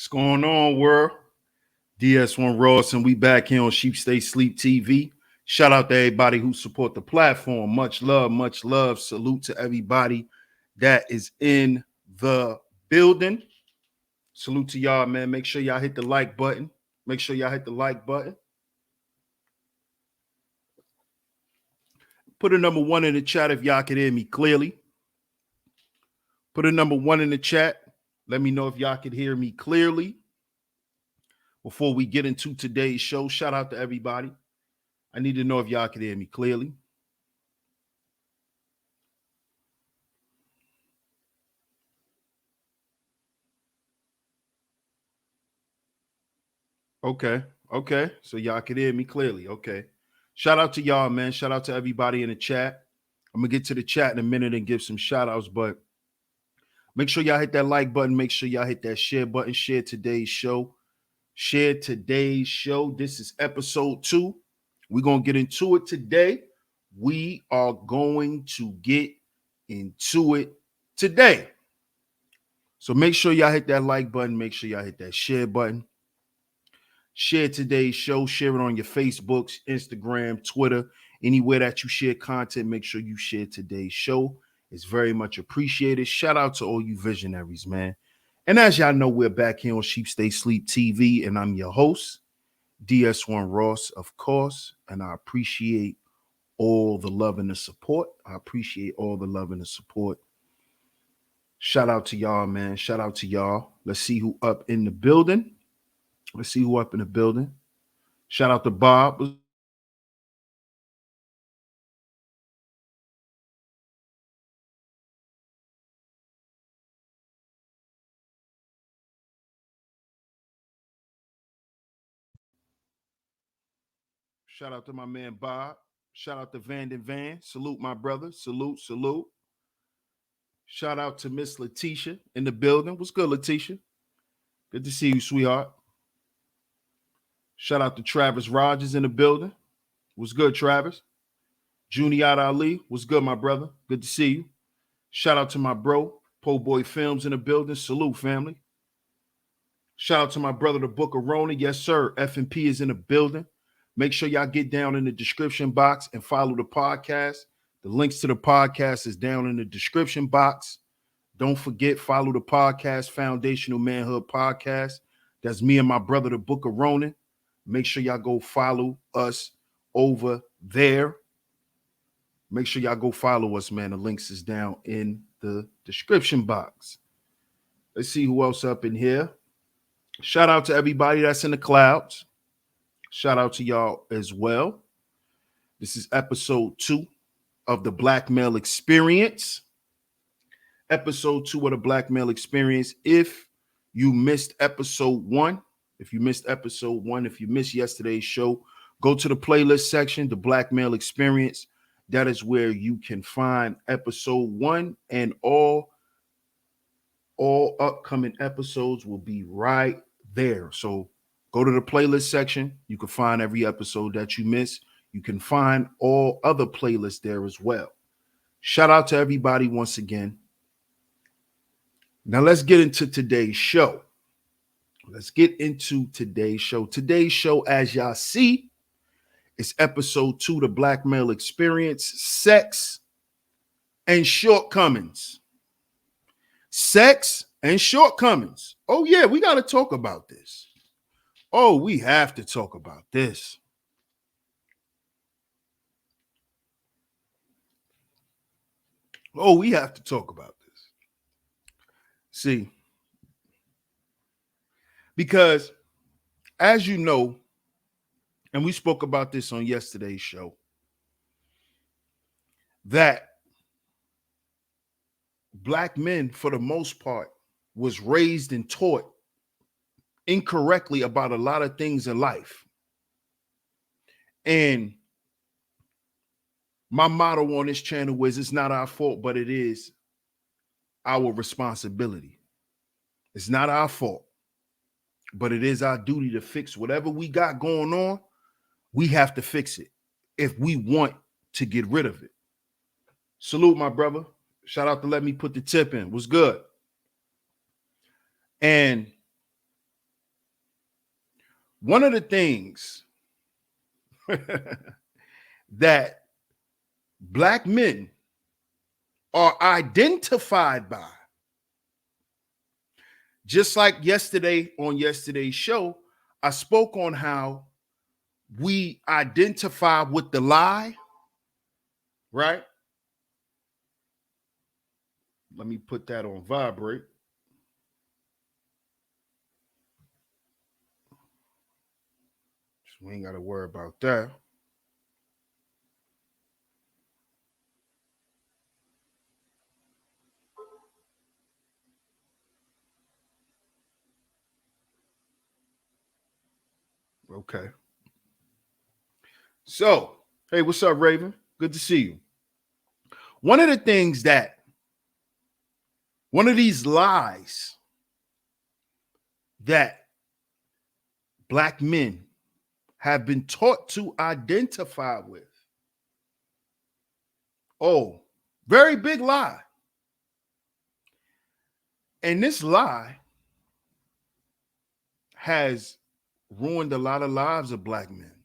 What's going on, world? DS1 Ross, and we back here on SHEEPSTAYSLEEPTV. Shout out to everybody who support the platform. Much love, much love. Salute to everybody that is in the building. Salute to y'all, man. Make sure y'all hit the like button. Make sure y'all hit the like button. Put a number 1 in the chat if y'all can hear me clearly. Put a number 1 in the chat. Let me know if y'all can hear me clearly. Before we get into today's show, shout out to everybody. I need to know if y'all can hear me clearly. Okay. So y'all can hear me clearly. Okay. Shout out to y'all, man. Shout out to everybody in the chat. I'm going to get to the chat in a minute and give some shout outs, but Make sure y'all hit that like button. Make sure y'all hit that share button. Share today's show. Share today's show. This is episode 2. We're going to get into it today. We are going to get into it today. So make sure y'all hit that like button. Make sure y'all hit that share button. Share today's show. Share it on your Facebooks, Instagram, Twitter, anywhere that you share content. Make sure you share today's show. It's very much appreciated. Shout out to all you visionaries, man. And as y'all know, we're back here on Sheep Stay Sleep TV, and I'm your host, DS1 Ross, of course. And I appreciate all the love and the support. I appreciate all the love and the support. Shout out to y'all, man. Shout out to y'all. Let's see who up in the building. Let's see who up in the building. Shout out to Bob. Shout out to my man Bob. Shout out to Vanden Van. Salute my brother. Salute, salute. Shout out to Miss Letitia in the building. What's good, Letitia? Good to see you, sweetheart. Shout out to Travis Rogers in the building. What's good, Travis? Junior Ali. What's good, my brother? Good to see you. Shout out to my bro, Po Boy Films in the building. Salute, family. Shout out to my brother, the Book of Rona. Yes, sir. F&P is in the building. Make sure y'all get down in the description box and follow the podcast. The links to the podcast is down in the description box. Don't forget, follow the podcast, Foundational Manhood Podcast. That's me and my brother, the Book of Ronan. Make sure y'all go follow us over there. Make sure y'all go follow us, man. The links is down in the description box. Let's see who else up in here. Shout out to everybody that's in the clouds. Shout out to y'all as well. This is episode 2 of the Black Male Experience. Episode 2 of the Black Male Experience. If you missed episode 1, if you missed yesterday's show, go to the playlist section, the Black Male Experience. That is where you can find episode 1, and all upcoming episodes will be right there. So go to the playlist section. You can find every episode that you missed. You can find all other playlists there as well. Shout out to everybody once again. Now let's get into today's show. Today's show, as y'all see, is episode 2, the Black Male Experience, Sex and Shortcomings. Sex and shortcomings. Oh, yeah, we got to talk about this. Oh, we have to talk about this. Oh, we have to talk about this. See, because as you know, and we spoke about this on yesterday's show, that Black men, for the most part, was raised and taught incorrectly about a lot of things in life. And my motto on this channel is, it's not our fault, but it is our responsibility. It's not our fault, but it is our duty to fix whatever we got going on. We have to fix it if we want to get rid of it. Salute, my brother. Shout out to Let Me Put the Tip In. What's good? And one of the things that Black men are identified by, just like yesterday on yesterday's show, I spoke on how we identify with the lie, right? Let me put that on vibrate. So we ain't got to worry about that. Okay. So, hey, what's up, Raven? Good to see you. One of the things that One of these lies that Black men have been taught to identify with. Oh, very big lie. And this lie has ruined a lot of lives of Black men.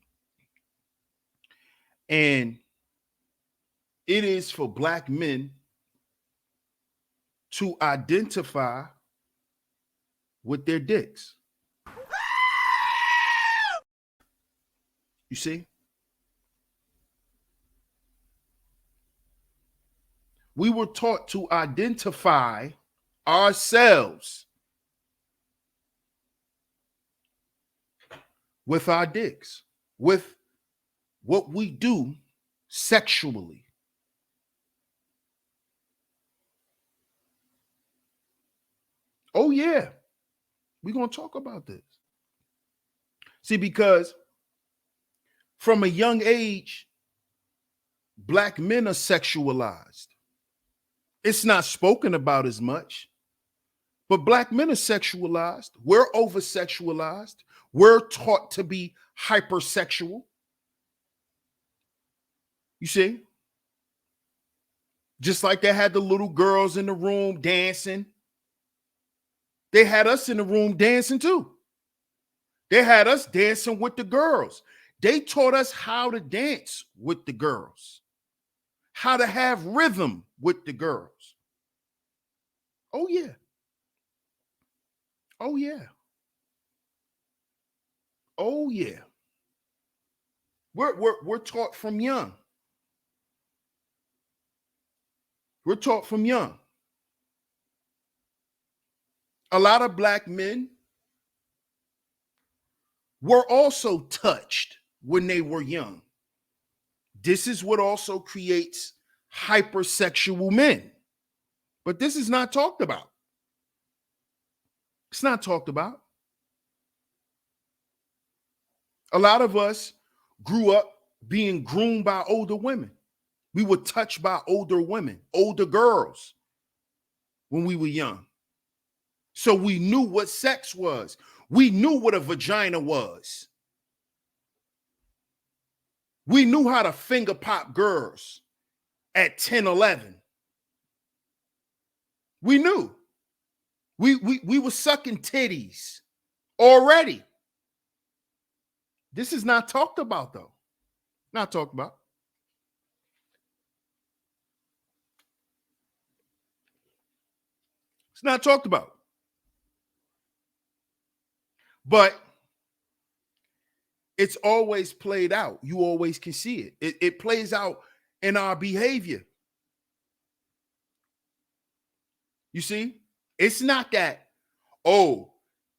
And it is for Black men to identify with their dicks. You see? We were taught to identify ourselves with our dicks, with what we do sexually. Oh, yeah. We're going to talk about this. See, because from a young age, Black men are sexualized. It's not spoken about as much, but Black men are sexualized. We're over-sexualized. We're taught to be hypersexual. You see? Just like they had the little girls in the room dancing, they had us in the room dancing too. They had us dancing with the girls. They taught us how to dance with the girls, how to have rhythm with the girls. Oh, yeah. Oh, yeah. Oh, yeah. We're taught from young. We're taught from young. A lot of Black men were also touched when they were young. This is what also creates hypersexual men. But this is not talked about. It's not talked about. A lot of us grew up being groomed by older women. We were touched by older women, older girls when we were young. So we knew what sex was. We knew what a vagina was. We knew how to finger pop girls at 10, 11. We knew. We were sucking titties already. This is not talked about, though. Not talked about. It's not talked about. But it's always played out. You always can see it. It plays out in our behavior. You see? It's not that, oh,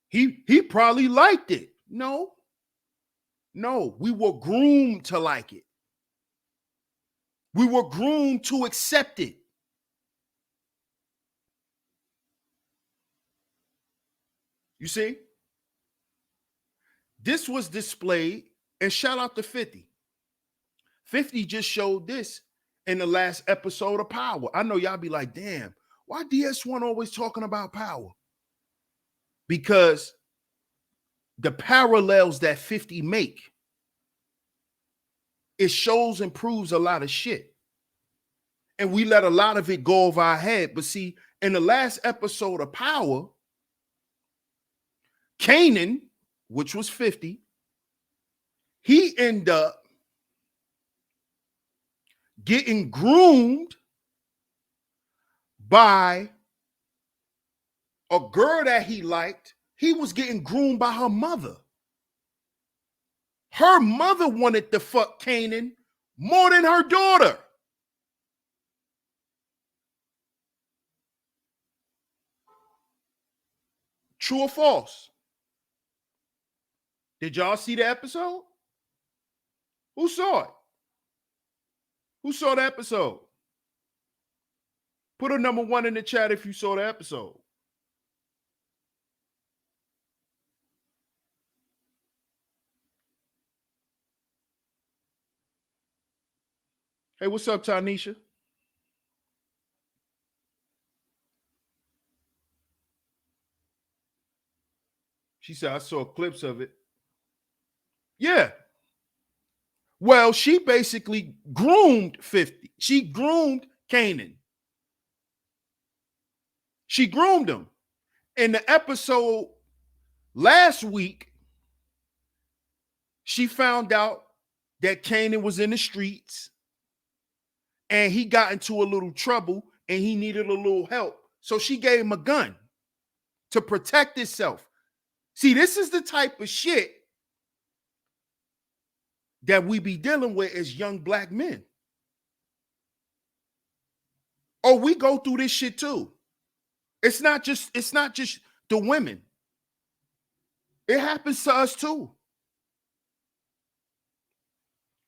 he probably liked it. No. No, we were groomed to like it. We were groomed to accept it. You see? This was displayed, and shout out to 50. 50 just showed this in the last episode of Power. I know y'all be like, damn, why DS1 always talking about power? Because the parallels that 50 make, it shows and proves a lot of shit. And we let a lot of it go over our head. But see, in the last episode of Power, Kanan, which was 50, he ended up getting groomed by a girl that he liked. He was getting groomed by her mother. Her mother wanted to fuck Kanan more than her daughter. True or false? Did y'all see the episode? Who saw it? Who saw the episode? Put a number 1 in the chat if you saw the episode. Hey, what's up, Tanisha? She said, I saw clips of it. Yeah. Well, she basically groomed 50. She groomed Kanan. She groomed him. In the episode last week, she found out that Kanan was in the streets and he got into a little trouble and he needed a little help. So she gave him a gun to protect himself. See, this is the type of shit that we be dealing with as young black men. Oh, we go through this shit too. It's not just the women. It happens to us too.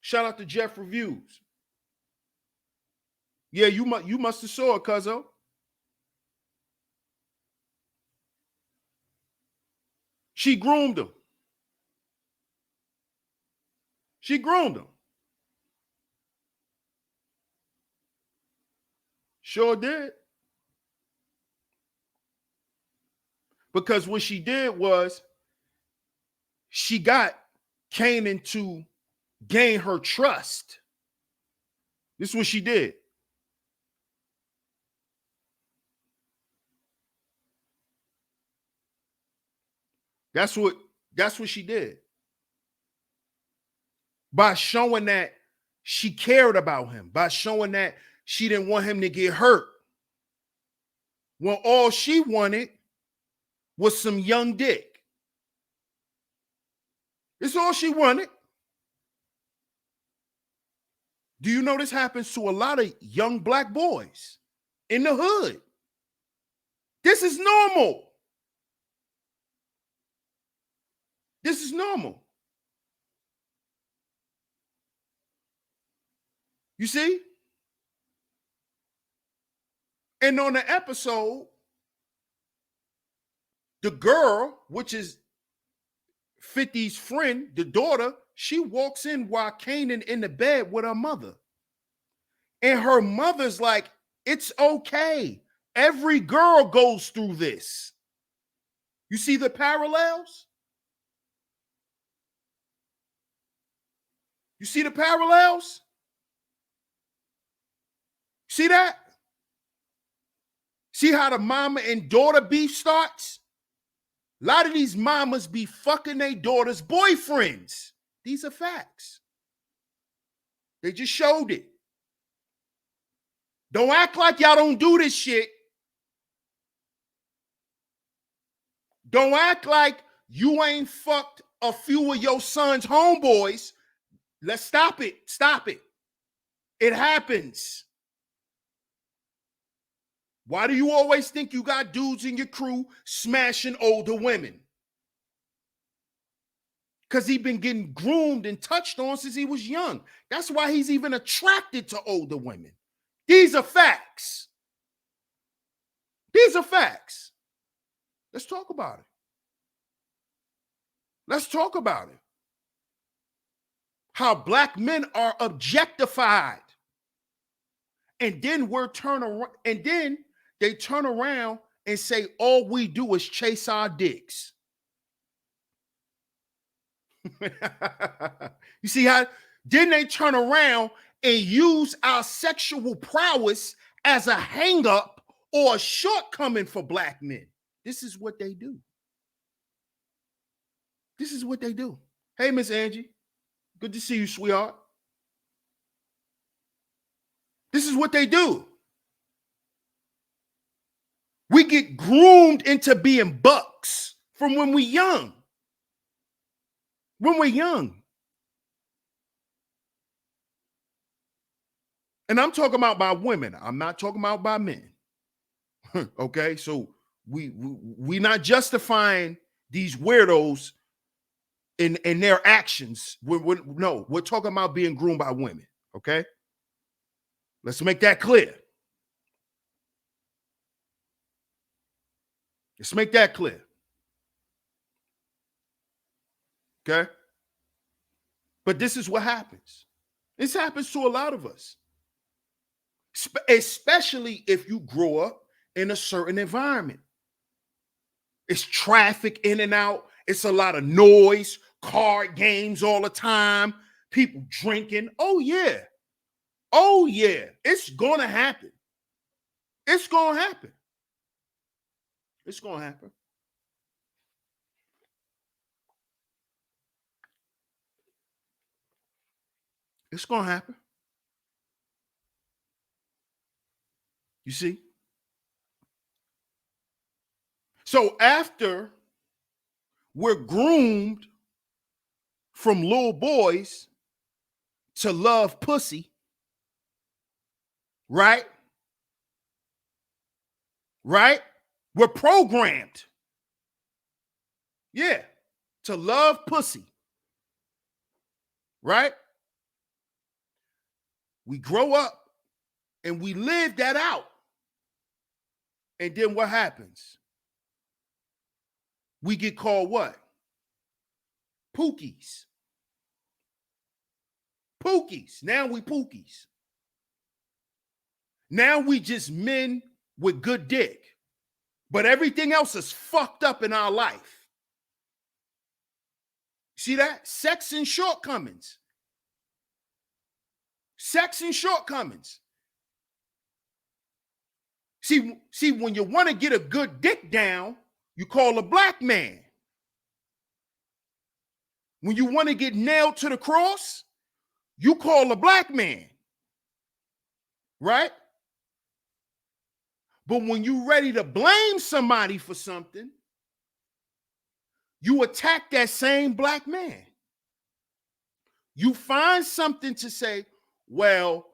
Shout out to Jeff Reviews. Yeah, you must have saw it, cuzzo. She groomed him. She groomed him. Sure did. Because what she did was she got Kanan to gain her trust. This is what she did. That's what she did. By showing that she cared about him, by showing that she didn't want him to get hurt. When all she wanted was some young dick. It's all she wanted. Do you know this happens to a lot of young black boys in the hood? This is normal. This is normal. You see? And on the episode, the girl, which is 50's friend, the daughter, she walks in while Kanan in the bed with her mother. And her mother's like, it's okay. Every girl goes through this. You see the parallels? You see the parallels? See that? See how the mama and daughter beef starts? A lot of these mamas be fucking their daughters' boyfriends. These are facts. They just showed it. Don't act like y'all don't do this shit. Don't act like you ain't fucked a few of your son's homeboys. Let's stop it. Stop it. It happens. Why do you always think you got dudes in your crew smashing older women? Because he's been getting groomed and touched on since he was young. That's why he's even attracted to older women. These are facts. These are facts. Let's talk about it. Let's talk about it. How black men are objectified. And then they turn around and say, all we do is chase our dicks. You see how? Then they turn around and use our sexual prowess as a hang-up or a shortcoming for black men. This is what they do. This is what they do. Hey, Miss Angie. Good to see you, sweetheart. This is what they do. We get groomed into being bucks from when we're young. When we're young. And I'm talking about by women. I'm not talking about by men. Okay, so we not justifying these weirdos in their actions. No, we're talking about being groomed by women. Okay, let's make that clear. Let's make that clear. Okay, but this is what happens. This happens to a lot of us, especially if you grow up in a certain environment. It's traffic in and out. It's a lot of noise, card games all the time, people drinking. Oh, yeah. Oh, yeah. It's going to happen. It's going to happen. It's going to happen. It's going to happen. You see? So after we're groomed from little boys to love pussy, right? Right? We're programmed. Yeah. To love pussy. Right? We grow up and we live that out. And then what happens? We get called what? Pookies. Pookies. Now we pookies. Now we just men with good dick. But everything else is fucked up in our life. See that? Sex and shortcomings. Sex and shortcomings. See, when you want to get a good dick down, you call a black man. When you want to get nailed to the cross, you call a black man. Right? But when you're ready to blame somebody for something, you attack that same black man. You find something to say, well,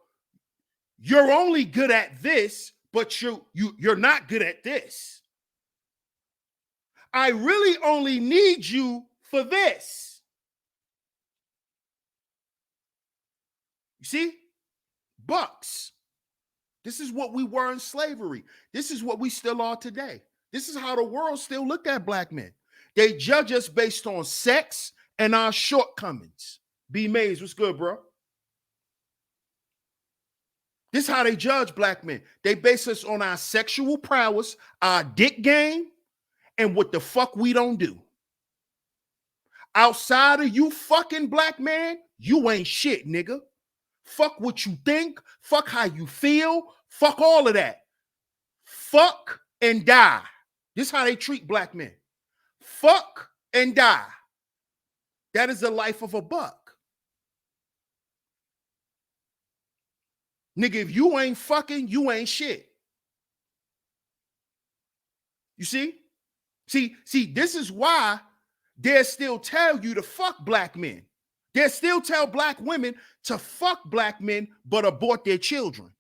you're only good at this, but you're not good at this. I really only need you for this. You see? Bucks. This is what we were in slavery. This is what we still are today. This is how the world still look at black men. They judge us based on sex and our shortcomings. B. Mays, what's good, bro? This is how they judge black men. They base us on our sexual prowess, our dick game, and what the fuck we don't do. Outside of you fucking black man, you ain't shit, nigga. Fuck what you think. Fuck how you feel. Fuck all of that. Fuck and die. This is how they treat black men. Fuck and die. That is the life of a buck. Nigga, if you ain't fucking, you ain't shit. You see? See, this is why they still tell you to fuck black men. They still tell black women to fuck black men, but abort their children.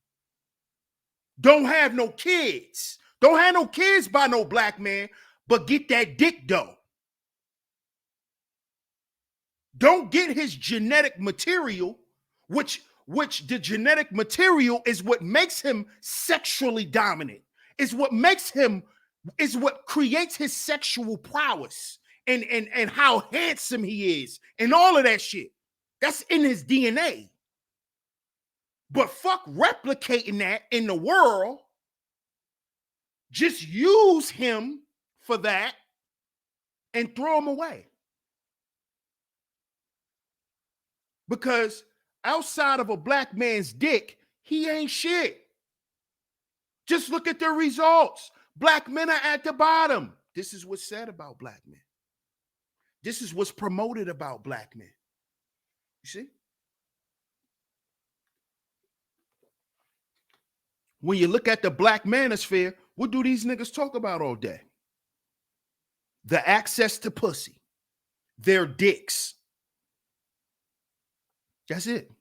Don't have no kids. Don't have no kids by no black man, but get that dick dough. Don't get his genetic material, which the genetic material is what makes him sexually dominant. Is what creates his sexual prowess and how handsome he is and all of that shit. That's in his DNA. But fuck replicating that in the world. Just use him for that and throw him away. Because outside of a black man's dick, he ain't shit. Just look at the results. Black men are at the bottom. This is what's said about black men. This is what's promoted about black men. You see? When you look at the black manosphere, what do these niggas talk about all day? The access to pussy, their dicks. That's it.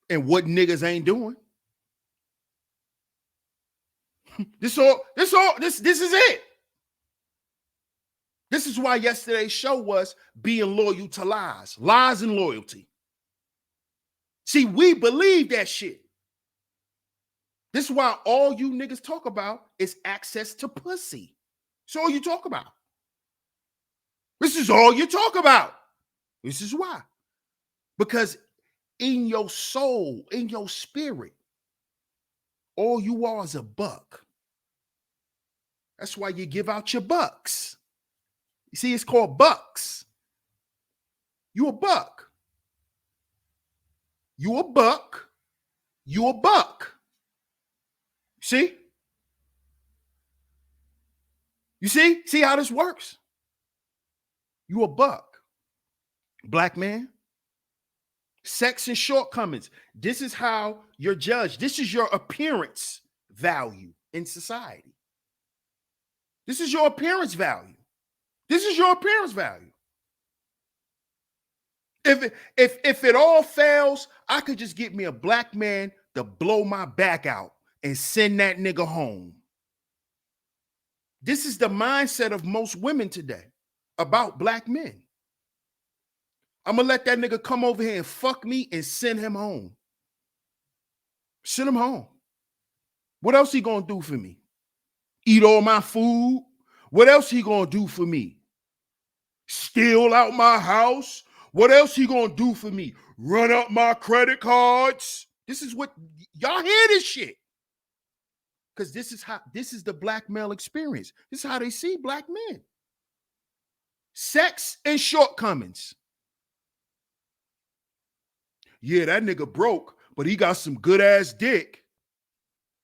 And what niggas ain't doing. This is it. This is why yesterday's show was being loyal to lies. Lies and loyalty. See, we believe that shit. This is why all you niggas talk about is access to pussy. That's all you talk about. This is all you talk about. This is why. Because in your soul, in your spirit, all you are is a buck. That's why you give out your bucks. You see, it's called bucks. You a buck. You a buck. You a buck. See? You see? See how this works? You a buck. Black man. Sex and shortcomings. This is how you're judged. This is your appearance value in society. This is your appearance value. This is your appearance value. If it all fails, I could just get me a black man to blow my back out and send that nigga home. This is the mindset of most women today about black men. I'm gonna let that nigga come over here and fuck me and send him home. Send him home. What else he gonna do for me? Eat all my food? What else he gonna do for me? Steal out my house? What else he gonna do for me? Run up my credit cards? This is what y'all hear this shit. Because this is the black male experience. This is how they see black men. Sex and shortcomings. Yeah, that nigga broke, but he got some good ass dick.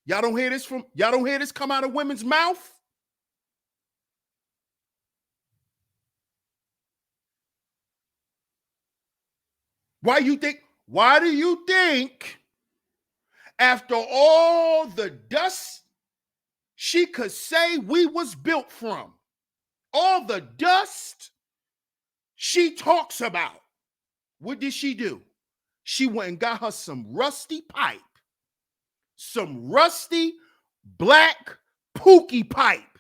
Y'all don't hear this come out of women's mouth? Why do you think after all the dust she could say we was built from, all the dust she talks about, what did she do? She went and got her some rusty pipe, some rusty black pookie pipe.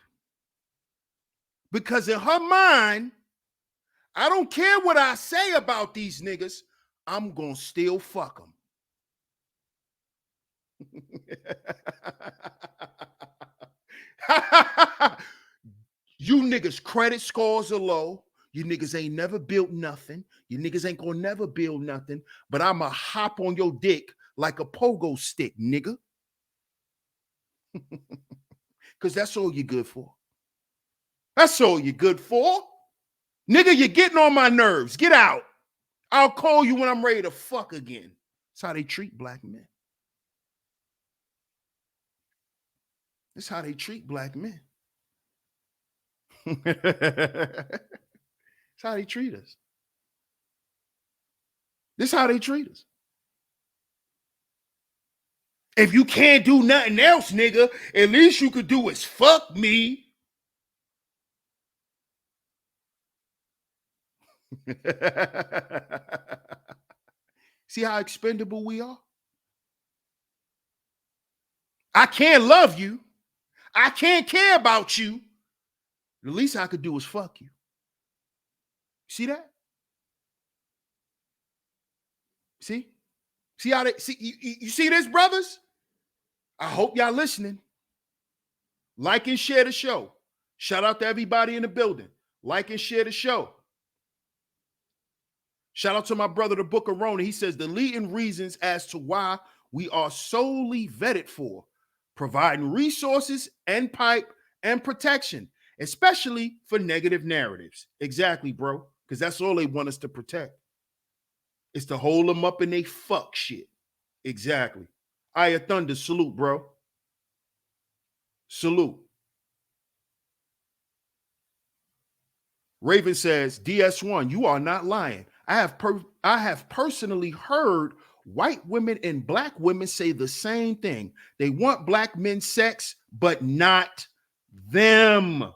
Because in her mind, I don't care what I say about these niggas, I'm gonna still fuck them. You niggas' credit scores are low. You niggas ain't never built nothing. You niggas ain't gonna never build nothing. But I'ma hop on your dick like a pogo stick, nigga. Because that's all you're good for. That's all you're good for. Nigga, you're getting on my nerves. Get out. I'll call you when I'm ready to fuck again. That's how they treat black men. That's how they treat black men. That's how they treat us. This is how they treat us. If you can't do nothing else, nigga, at least you could do is fuck me. See how expendable we are? I can't love you. I can't care about you. The least I could do is fuck you. See that? See? See how they see you see this, brothers? I hope y'all listening. Like and share the show. Shout out to everybody in the building. Like and share the show. Shout out to my brother, the Book of Rona. He says the leading reasons as to why we are solely vetted for providing resources and pipe and protection, especially for negative narratives. Exactly, bro. Because that's all they want us to protect. It's to hold them up in they fuck shit. Exactly. Aya Thunder, salute, bro. Salute. Raven says, DS1, you are not lying. I have personally heard white women and black women say the same thing. They want black men sex, but not them.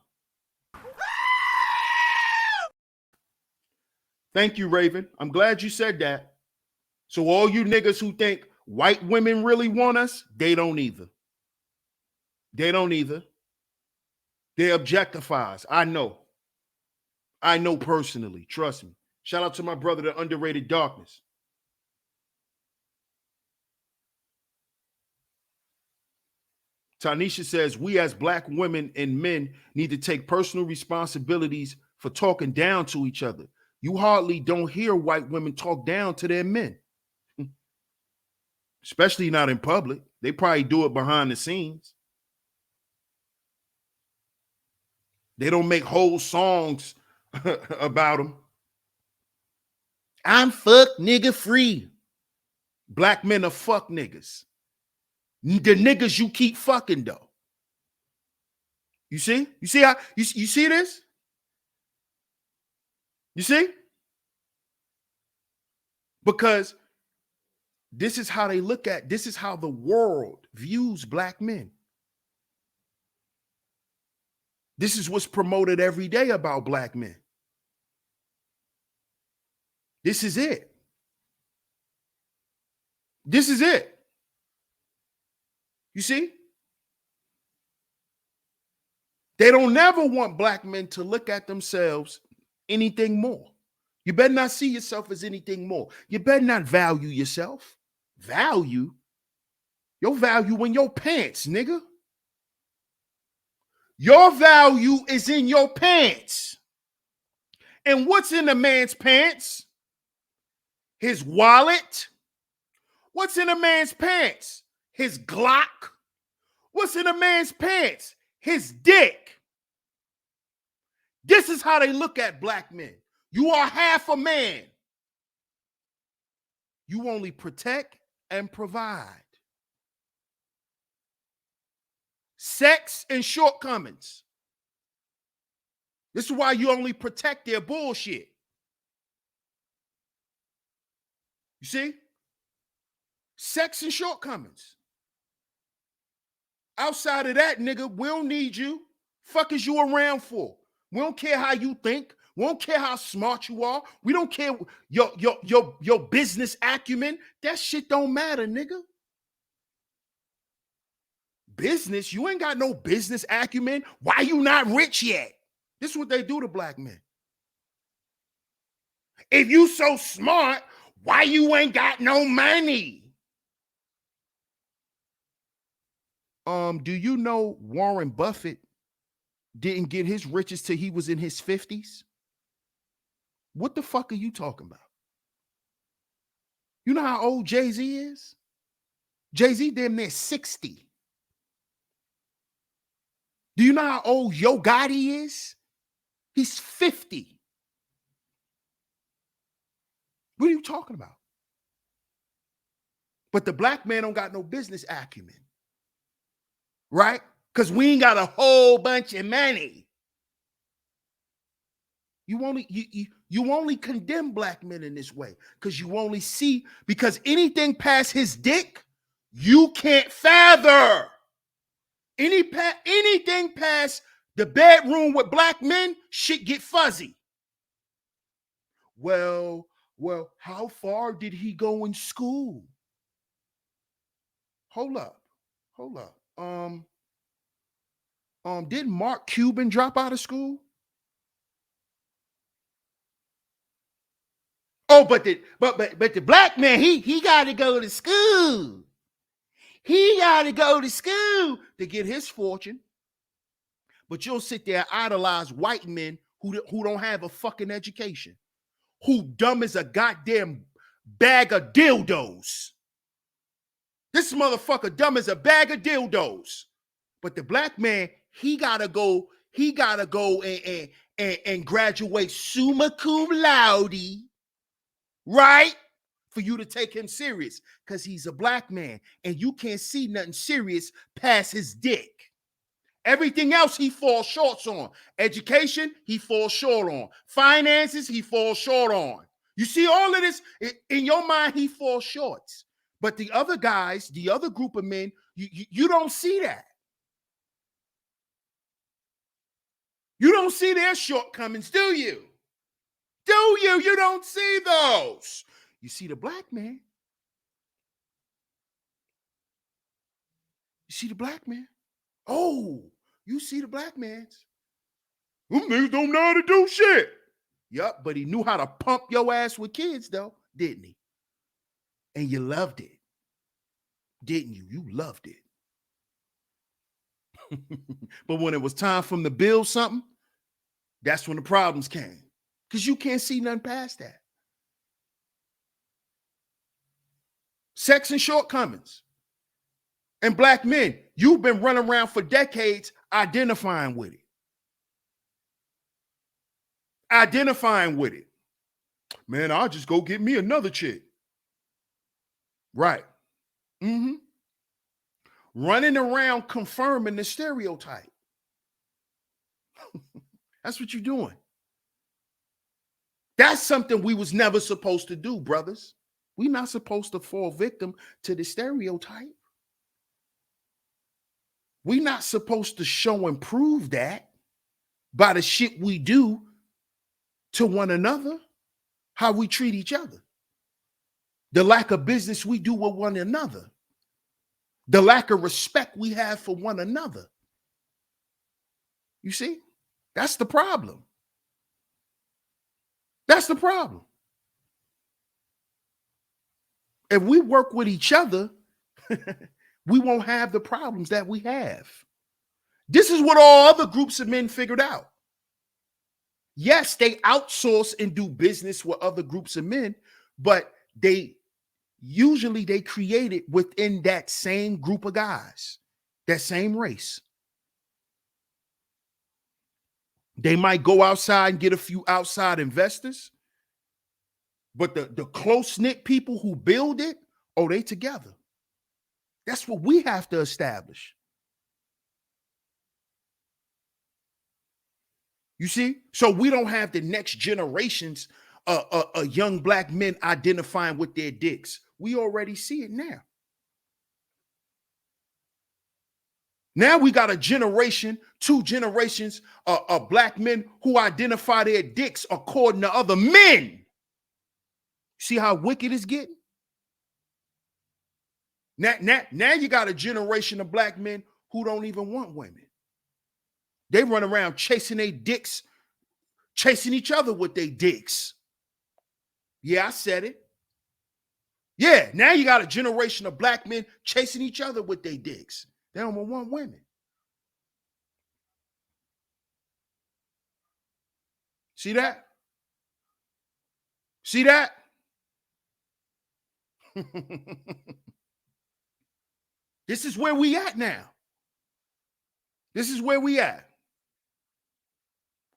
Thank you, Raven. I'm glad you said that. So all you niggas who think white women really want us, they don't either. They don't either. They objectify us. I know. I know personally. Trust me. Shout out to my brother, the Underrated Darkness. Tanisha says, we as black women and men need to take personal responsibilities for talking down to each other. You hardly don't hear white women talk down to their men. Especially not in public. They probably do it behind the scenes. They don't make whole songs about them. I'm fuck nigga free. Black men are fuck niggas. The niggas you keep fucking though. You see? You see how you see this? You see? Because this is how they look at, this is how the world views black men. This is what's promoted every day about black men. This is it. This is it. You see? They don't never want black men to look at themselves anything more. You better not see yourself as anything more. You better not value yourself. Value? Your value in your pants, nigga. Your value is in your pants. And what's in a man's pants? His wallet. What's in a man's pants? His Glock. What's in a man's pants? His dick. This is how they look at black men. You are half a man. You only protect and provide. Sex and shortcomings. This is why you only protect their bullshit. You see? Sex and shortcomings. Outside of that, nigga, we don't need you. Fuck is you around for? We don't care how you think. We don't care how smart you are. We don't care your business acumen. That shit don't matter, nigga. Business? You ain't got no business acumen. Why you not rich yet? This is what they do to black men. If you so smart, why you ain't got no money? Do you know Warren Buffett didn't get his riches till he was in his 50s? What the fuck are you talking about? You know how old Jay-Z is? Jay-Z damn near 60. Do you know how old Yo Gotti is? He's 50. What are you talking about? But the black man don't got no business acumen. Right? Because we ain't got a whole bunch of money. You only condemn black men in this way because you only see, because anything past his dick, you can't fathom. Anything past the bedroom with black men, shit get fuzzy. Well, how far did he go in school? Hold up. Didn't Mark Cuban drop out of school? Oh, but the black man, he got to go to school. He got to go to school to get his fortune. But you'll sit there and idolize white men who don't have a fucking education, who dumb as a goddamn bag of dildos. This motherfucker dumb as a bag of dildos. But the black man, he gotta go and graduate summa cum laude, right? For you to take him serious, because he's a black man and you can't see nothing serious past his dick. Everything else he falls short on. Education, he falls short on. Finances, he falls short on. You see all of this in your mind, he falls short. But the other guys, the other group of men, you don't see that. You don't see their shortcomings, do you? Do you? You don't see those. You see the black man. You see the black man. Oh, you see the black man's. Them niggas don't know how to do shit. Yup, but he knew how to pump your ass with kids, though, didn't he? And you loved it. Didn't you? You loved it. But when it was time for him to build something, that's when the problems came. Because you can't see nothing past that. Sex and shortcomings. And black men, you've been running around for decades identifying with it. Man, I'll just go get me another chick. Right. Mm-hmm. Running around confirming the stereotype. That's what you're doing. That's something we was never supposed to do, brothers. We're not supposed to fall victim to the stereotype. We're not supposed to show and prove that by the shit we do to one another, how we treat each other, the lack of business we do with one another, the lack of respect we have for one another. You see, that's the problem. That's the problem. If we work with each other, we won't have the problems that we have. This is what all other groups of men figured out. Yes, they outsource and do business with other groups of men, but they create it within that same group of guys, that same race. They might go outside and get a few outside investors, but the close-knit people who build it, oh, they together. That's what we have to establish. You see? So we don't have the next generations of young black men identifying with their dicks. We already see it now. Now we got a generation, 2 generations of black men who identify their dicks according to other men. See how wicked it's getting? Now you got a generation of black men who don't even want women. They run around chasing their dicks, chasing each other with their dicks. Yeah, I said it. Yeah, now you got a generation of black men chasing each other with their dicks. They don't want women. See that? See that? This is where we at now. This is where we at.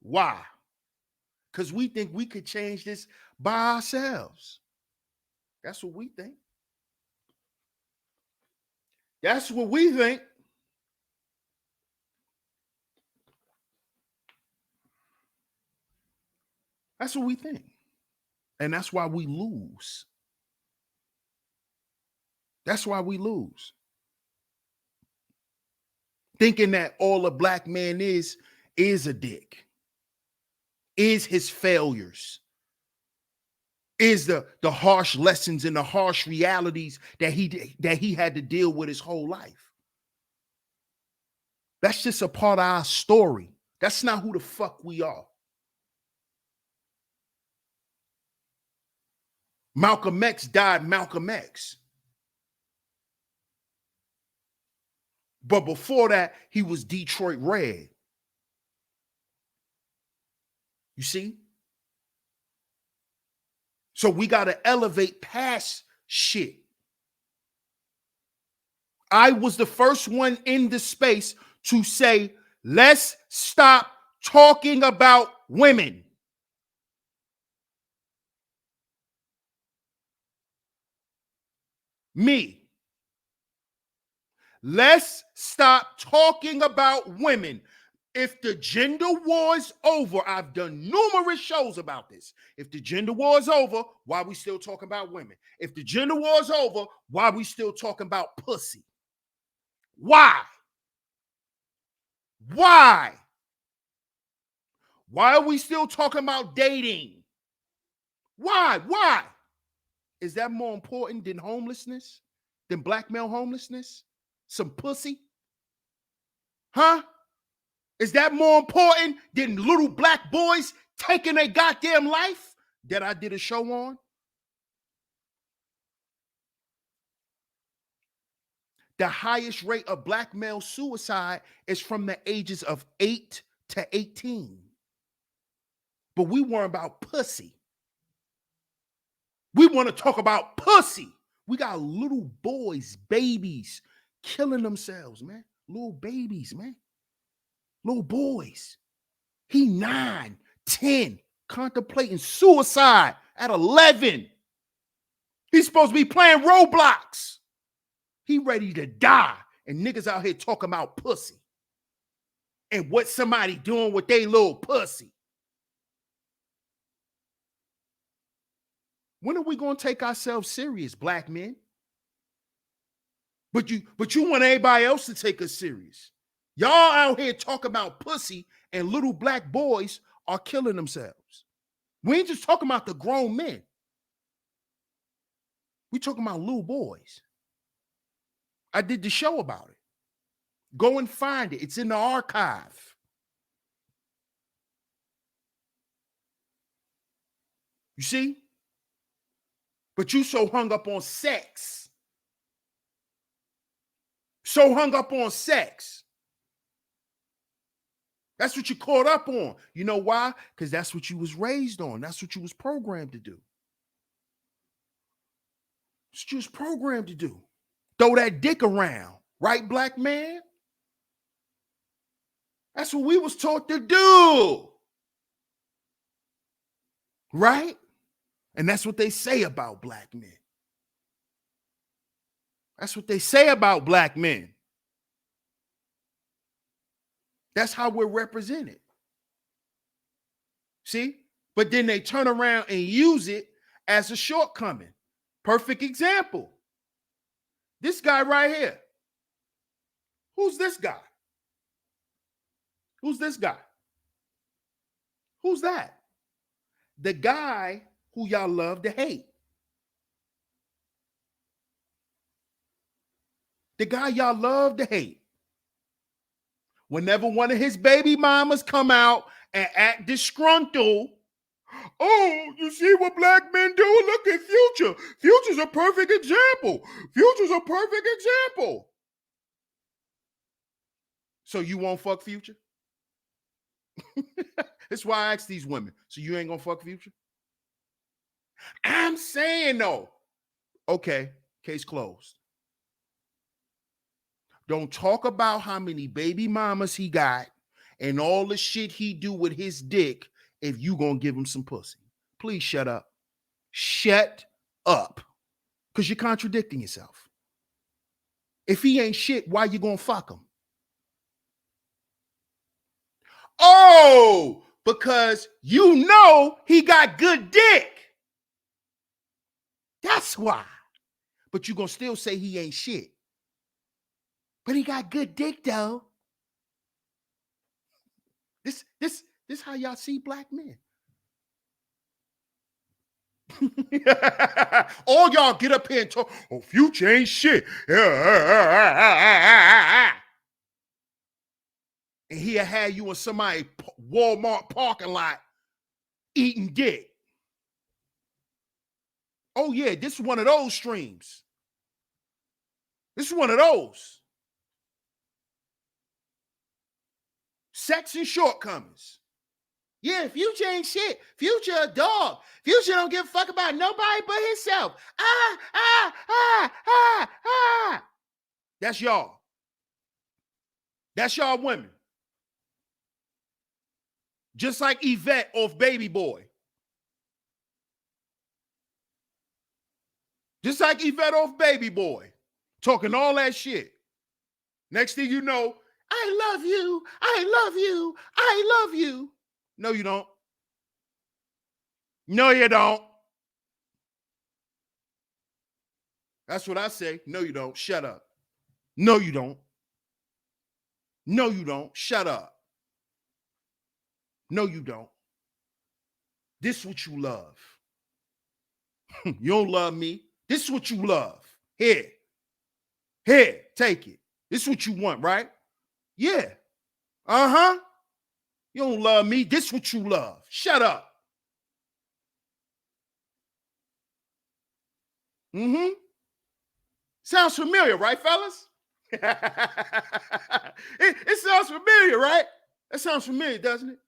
Why? Because we think we could change this by ourselves. That's what we think. That's what we think. That's what we think. And that's why we lose. That's why we lose. Thinking that all a black man is a dick, is his failures, is the harsh lessons and the harsh realities that he had to deal with his whole life. That's just a part of our story. That's not who the fuck we are. Malcolm X died Malcolm X. But before that, he was Detroit Red. You see? So we got to elevate past shit. I was the first one in the space to say, let's stop talking about women. Me. Let's stop talking about women. If the gender war is over, I've done numerous shows about this. If the gender war is over, why are we still talking about women? If the gender war is over, why are we still talking about pussy? Why? Why? Why are we still talking about dating? Why? Why? Is that more important than homelessness? Than black male homelessness? Some pussy? Huh? Is that more important than little black boys taking a goddamn life that I did a show on? The highest rate of black male suicide is from the ages of 8 to 18. But we weren't about pussy. We want to talk about pussy. We got little boys, babies, killing themselves, man. Little babies, man. Little boys. He 9, 10, contemplating suicide at 11. He's supposed to be playing Roblox. He ready to die. And niggas out here talking about pussy. And what somebody doing with they little pussy. When are we going to take ourselves serious, black men? But you want everybody else to take us serious. Y'all out here talking about pussy and little black boys are killing themselves. We ain't just talking about the grown men. We talking about little boys. I did the show about it. Go and find it. It's in the archive. You see? But you so hung up on sex. So hung up on sex. That's what you caught up on. You know why? Because that's what you was raised on. That's what you was programmed to do. That's what you was programmed to do. Throw that dick around. Right, black man? That's what we was taught to do. Right? And that's what they say about black men. That's what they say about black men. That's how we're represented. See? But then they turn around and use it as a shortcoming. Perfect example. This guy right here. Who's this guy? Who's this guy? Who's that? The guy who y'all love to hate. The guy y'all love to hate. Whenever one of his baby mamas come out and act disgruntled, oh, you see what black men do? Look at Future. Future's a perfect example. Future's a perfect example. So you won't fuck Future? That's why I ask these women. So you ain't gonna fuck Future? I'm saying no. Okay, case closed. Don't talk about how many baby mamas he got and all the shit he do with his dick if you gonna give him some pussy. Please shut up. Shut up. Because you're contradicting yourself. If he ain't shit, why you gonna fuck him? Oh, because you know he got good dick. That's why. But you gonna still say he ain't shit. But he got good dick though. This how y'all see black men. All y'all get up here and talk, oh, Future ain't shit. And he'll have you in somebody's Walmart parking lot eating dick. Oh, yeah, this is one of those streams. This is one of those. Sex and shortcomings. Yeah, Future ain't shit. Future a dog. Future don't give a fuck about nobody but himself. That's y'all. That's y'all women. Just like Yvette off Baby Boy. Just like Yvette off Baby Boy. Talking all that shit. Next thing you know, I love you. I love you. I love you. No, you don't. No, you don't. That's what I say. No, you don't. Shut up. No, you don't. No, you don't. Shut up. No, you don't. This is what you love. You don't love me. This is what you love. Here. Here, take it. This is what you want, right? Yeah. Uh-huh. You don't love me. This is what you love. Shut up. Mm-hmm. Sounds familiar, right, fellas? it sounds familiar, right? That sounds familiar, doesn't it?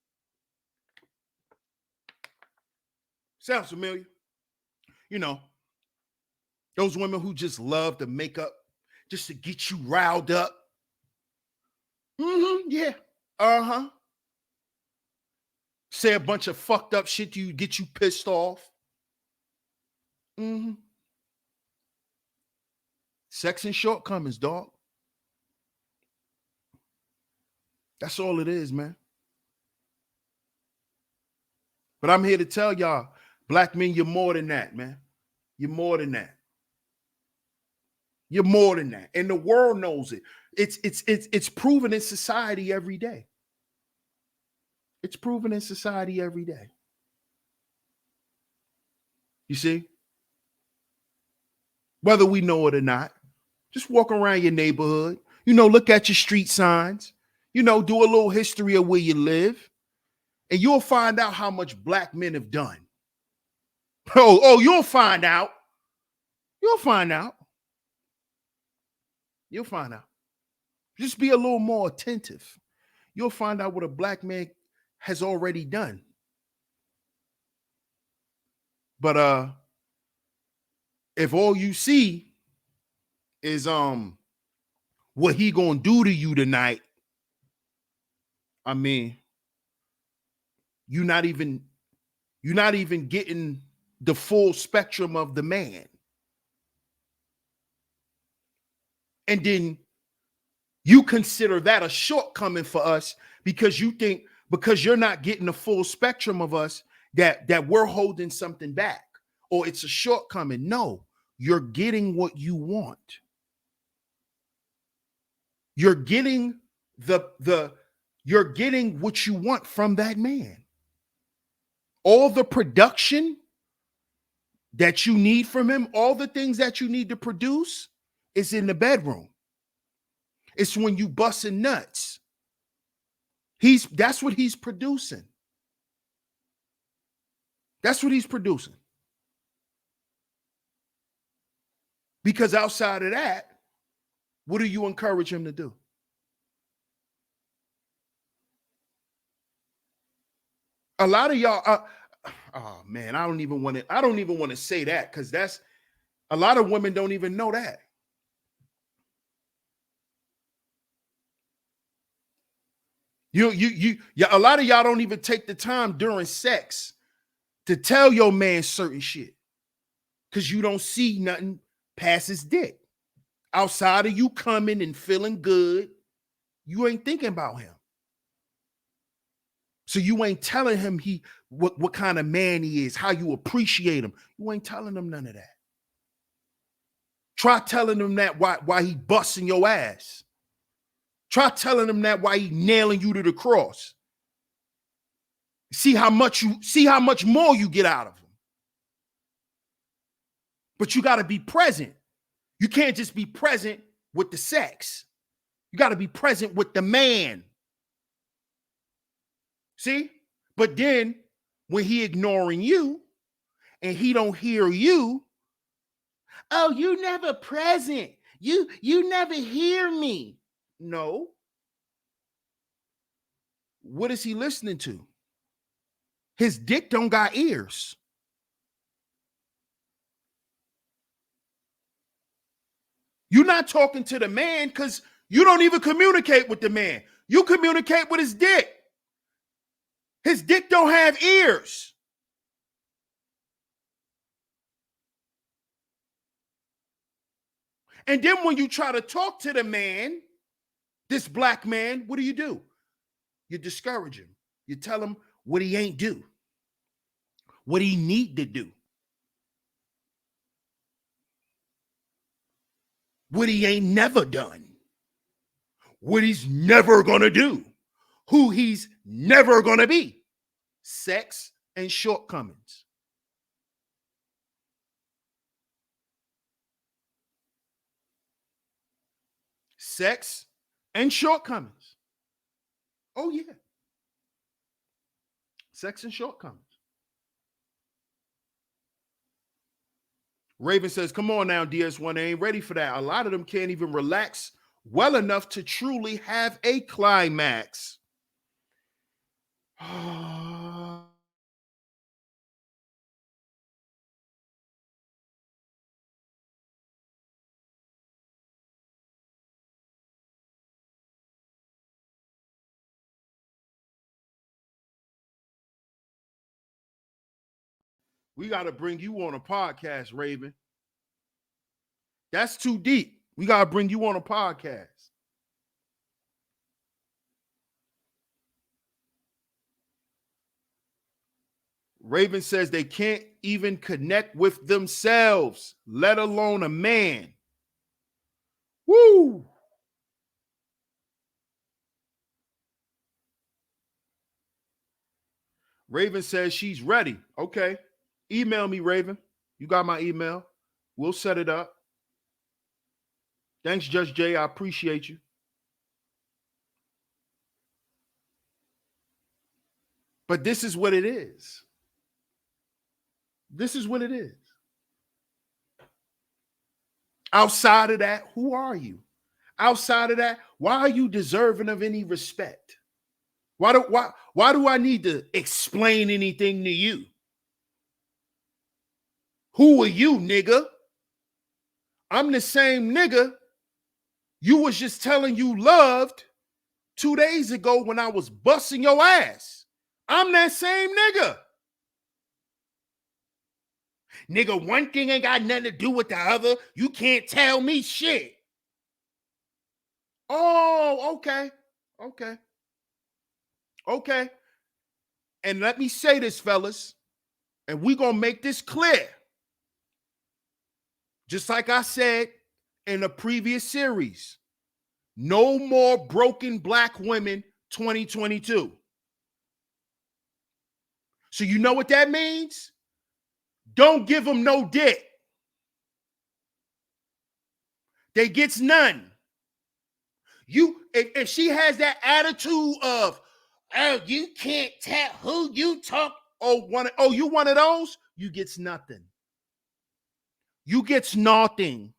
Sounds familiar. You know, those women who just love the makeup just to get you riled up. Mm-hmm, yeah. Uh-huh. Say a bunch of fucked up shit to you, get you pissed off. Mm-hmm. Sex and shortcomings, dog. That's all it is, man. But I'm here to tell y'all, black men, you're more than that, man. You're more than that. You're more than that. And the world knows it. It's proven in society every day. It's proven in society every day. You see? Whether we know it or not, just walk around your neighborhood, look at your street signs, do a little history of where you live, and you'll find out how much black men have done. You'll find out. You'll find out. You'll find out. Just be a little more attentive. You'll find out what a black man has already done. But if all you see is what he gonna do to you tonight, I mean, you're not even getting the full spectrum of the man. And then you consider that a shortcoming for us because you think because you're not getting the full spectrum of us that we're holding something back or it's a shortcoming. No, you're getting what you want. You're getting you're getting what you want from that man. All the production that you need from him, all the things that you need to produce is in the bedroom. It's when you busting nuts. That's what he's producing. That's what he's producing. Because outside of that, what do you encourage him to do? A lot of y'all, oh man, I don't even want to say that because that's a lot of women don't even know that. Yeah, a lot of y'all don't even take the time during sex to tell your man certain shit because you don't see nothing past his dick. Outside of you coming and feeling good, you ain't thinking about him. So you ain't telling him what kind of man he is, how you appreciate him. You ain't telling him none of that. Try telling him that why he busting your ass. Try telling him that why he nailing you to the cross. See how much more you get out of him. But you got to be present. You can't just be present with the sex. You got to be present with the man. See? But then when he ignoring you and he don't hear you, oh, you never present. You never hear me. No. What is he listening to? His dick don't got ears. You're not talking to the man because you don't even communicate with the man. You communicate with his dick. His dick don't have ears. And then when you try to talk to the man, this black man, what do? You discourage him. You tell him what he ain't do, what he need to do, what he ain't never done, what he's never gonna do, who he's never gonna be. Sex and shortcomings. Sex and shortcomings. Oh, yeah. Sex and shortcomings. Raven says, come on now, DS1, I ain't ready for that. A lot of them can't even relax well enough to truly have a climax. We got to bring you on a podcast, Raven. That's too deep. We got to bring you on a podcast. Raven says they can't even connect with themselves, let alone a man. Woo! Raven says she's ready. Okay. Email me, Raven. You got my email. We'll set it up. Thanks, Judge Jay. I appreciate you. But this is what it is. This is what it is. Outside of that, who are you? Outside of that, why are you deserving of any respect? Why do I need to explain anything to you? Who are you, nigga? I'm the same nigga you was just telling you loved 2 days ago when I was busting your ass. I'm that same nigga. Nigga, one thing ain't got nothing to do with the other. You can't tell me shit. Oh, okay. Okay. Okay. And let me say this, fellas, and we gonna make this clear. Just like I said in a previous series, no more broken black women 2022. So you know what that means? Don't give them no dick. They gets none. If she has that attitude of, oh, you can't tell who you talk, you one of those, you gets nothing. You gets nothing.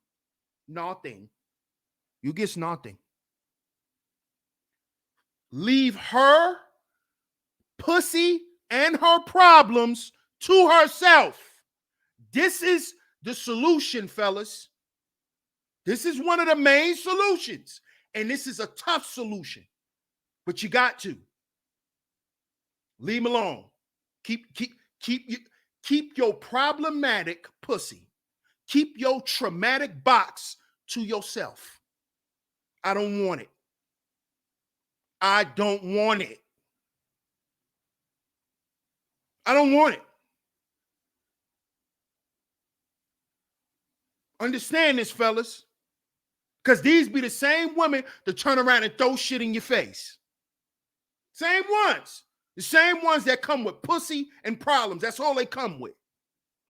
Nothing. You gets nothing. Leave her pussy and her problems to herself. This is the solution, fellas. This is one of the main solutions. And this is a tough solution. But you got to. Leave him alone. Keep your problematic pussy. Keep your traumatic box to yourself. I don't want it. I don't want it. I don't want it. Understand this, fellas. Because these be the same women that turn around and throw shit in your face. Same ones. The same ones that come with pussy and problems. That's all they come with.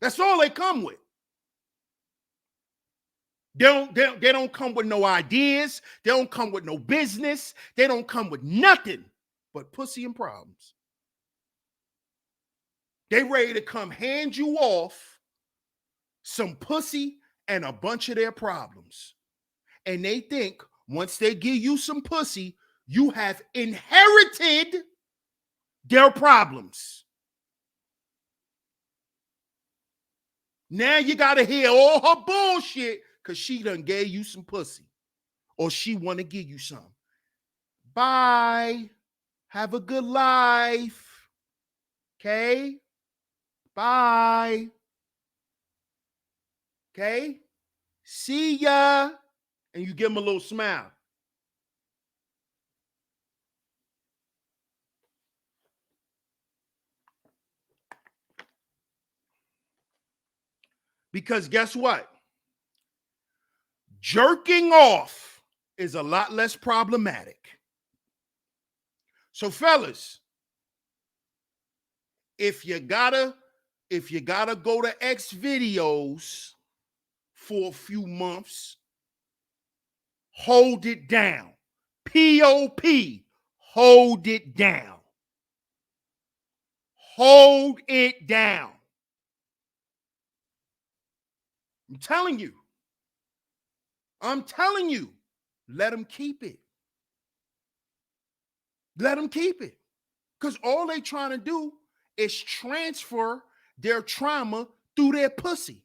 That's all they come with. They don't come with no ideas. They don't come with no business. They don't come with nothing but pussy and problems. They ready to come hand you off some pussy and a bunch of their problems. And they think once they give you some pussy, you have inherited their problems. Now you got to hear all her bullshit because she done gave you some pussy or she want to give you some. Bye. Have a good life. Okay? Bye. Okay? See ya. And you give them a little smile. Because guess what? Jerking off is a lot less problematic. So fellas, if you gotta go to X videos for a few months, hold it down. P.O.P. Hold it down. Hold it down. I'm telling you. Let them keep it. Let them keep it. Because all they trying to do is transfer their trauma through their pussy.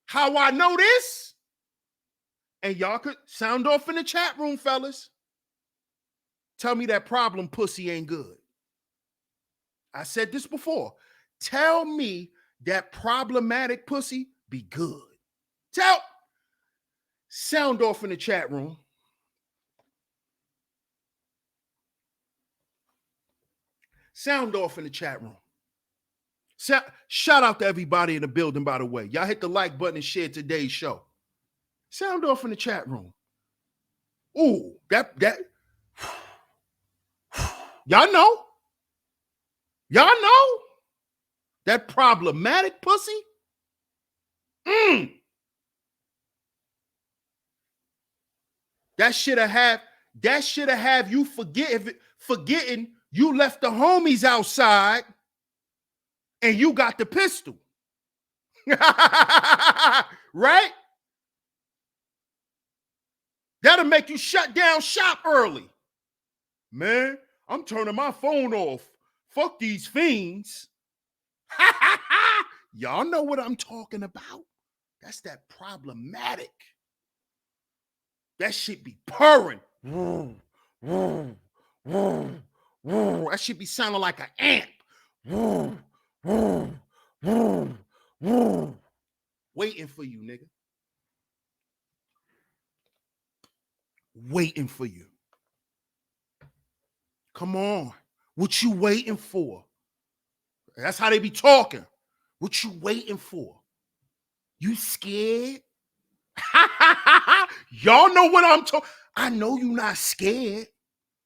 How I know this? And y'all could sound off in the chat room, fellas. Tell me that problem pussy ain't good. I said this before. Tell me that problematic pussy be good. Sound off in the chat room. Sound off in the chat room. Shout out to everybody in the building, by the way. Y'all hit the like button and share today's show. Sound off in the chat room. Ooh, that y'all know? Y'all know? That problematic pussy? That should have you forgetting you left the homies outside and you got the pistol. Right? That'll make you shut down shop early. Man, I'm turning my phone off. Fuck these fiends. Y'all know what I'm talking about. That's that problematic. That shit be purring. That shit be sounding like an amp. Waiting for you, nigga. Waiting for you. Come on. What you waiting for? That's how they be talking. What you waiting for? You scared? Y'all know what I'm talking. I know you not scared.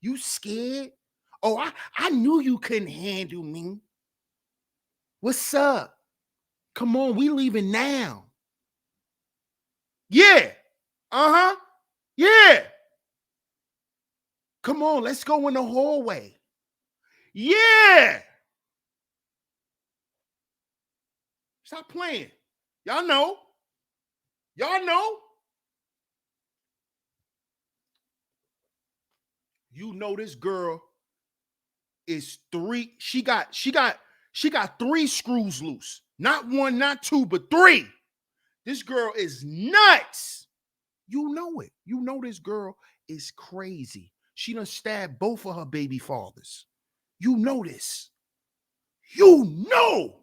You scared? Oh, I knew you couldn't handle me. What's up? Come on, we leaving now. Yeah. Uh-huh. Yeah. Come on, let's go in the hallway. Yeah. Stop playing. Y'all know. Y'all know. You know this girl is three. She got 3 screws loose. Not 1, not 2, but 3. This girl is nuts. You know it. You know this girl is crazy. She done stabbed both of her baby fathers. You know this. You know.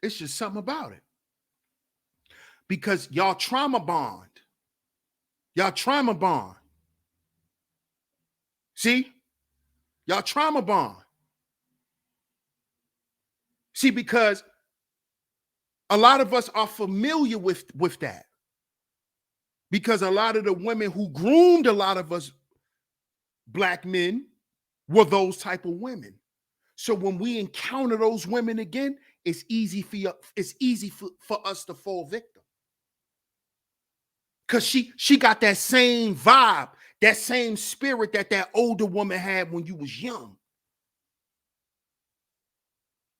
It's just something about it. Because y'all trauma bond. Y'all trauma bond. See? Y'all trauma bond. See, because a lot of us are familiar with that. Because a lot of the women who groomed a lot of us black men were those type of women. So when we encounter those women again, it's easy for us to fall victim. Because she got that same vibe, that same spirit that older woman had when you was young.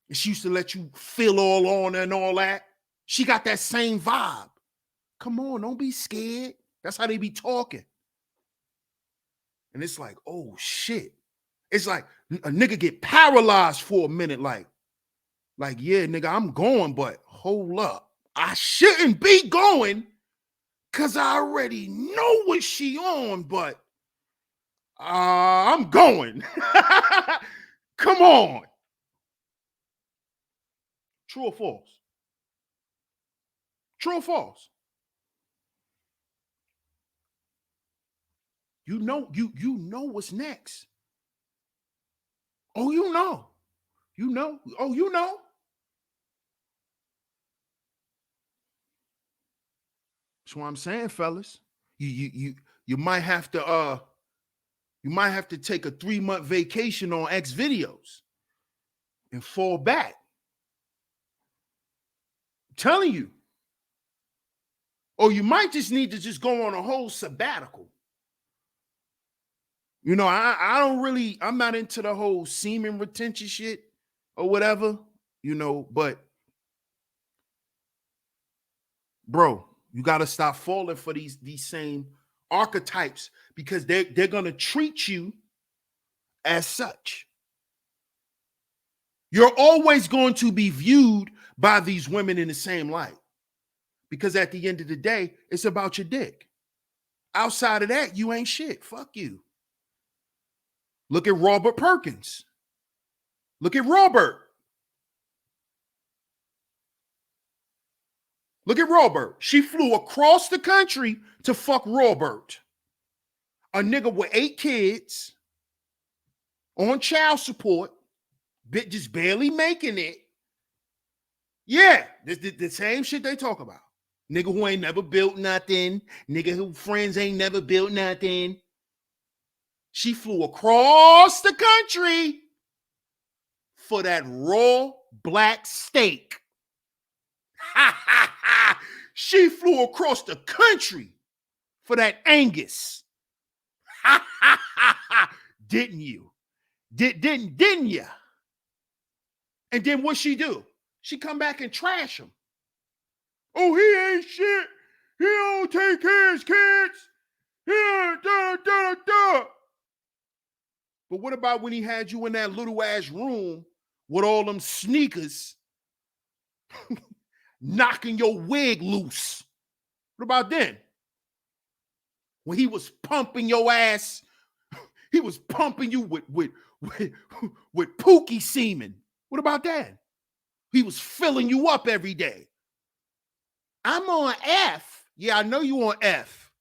And she used to let you feel all on and all that. She got that same vibe. Come on, don't be scared. That's how they be talking. And it's like, oh shit. It's like a nigga get paralyzed for a minute, like, yeah, nigga, I'm going, but hold up. I shouldn't be going because I already know what she on, but I'm going. Come on. True or false? True or false? You know what's next. Oh, you know. You know. Oh, you know. That's what I'm saying, fellas. You might have to take a 3-month vacation on X videos and fall back. I'm telling you. Or you might just need to just go on a whole sabbatical. You know, I'm not into the whole semen retention shit or whatever, you know, but bro, you got to stop falling for these same archetypes because they're going to treat you as such. You're always going to be viewed by these women in the same light because at the end of the day, it's about your dick. Outside of that, you ain't shit. Fuck you. Look at Robert Perkins. Look at Robert. Look at Robert. She flew across the country to fuck Robert. A nigga with 8 kids on child support, just barely making it. Yeah, the same shit they talk about. Nigga who ain't never built nothing. Nigga who friends ain't never built nothing. She flew across the country for that raw black steak. She flew across the country for that Angus. Didn't you? Didn't you? And then what she do? She come back and trash him. Oh, he ain't shit. He don't take care of his kids. But what about when he had you in that little ass room with all them sneakers knocking your wig loose? What about then? When he was pumping your ass, he was pumping you with pookie semen. What about that? He was filling you up every day. I'm on F. Yeah, I know you on F.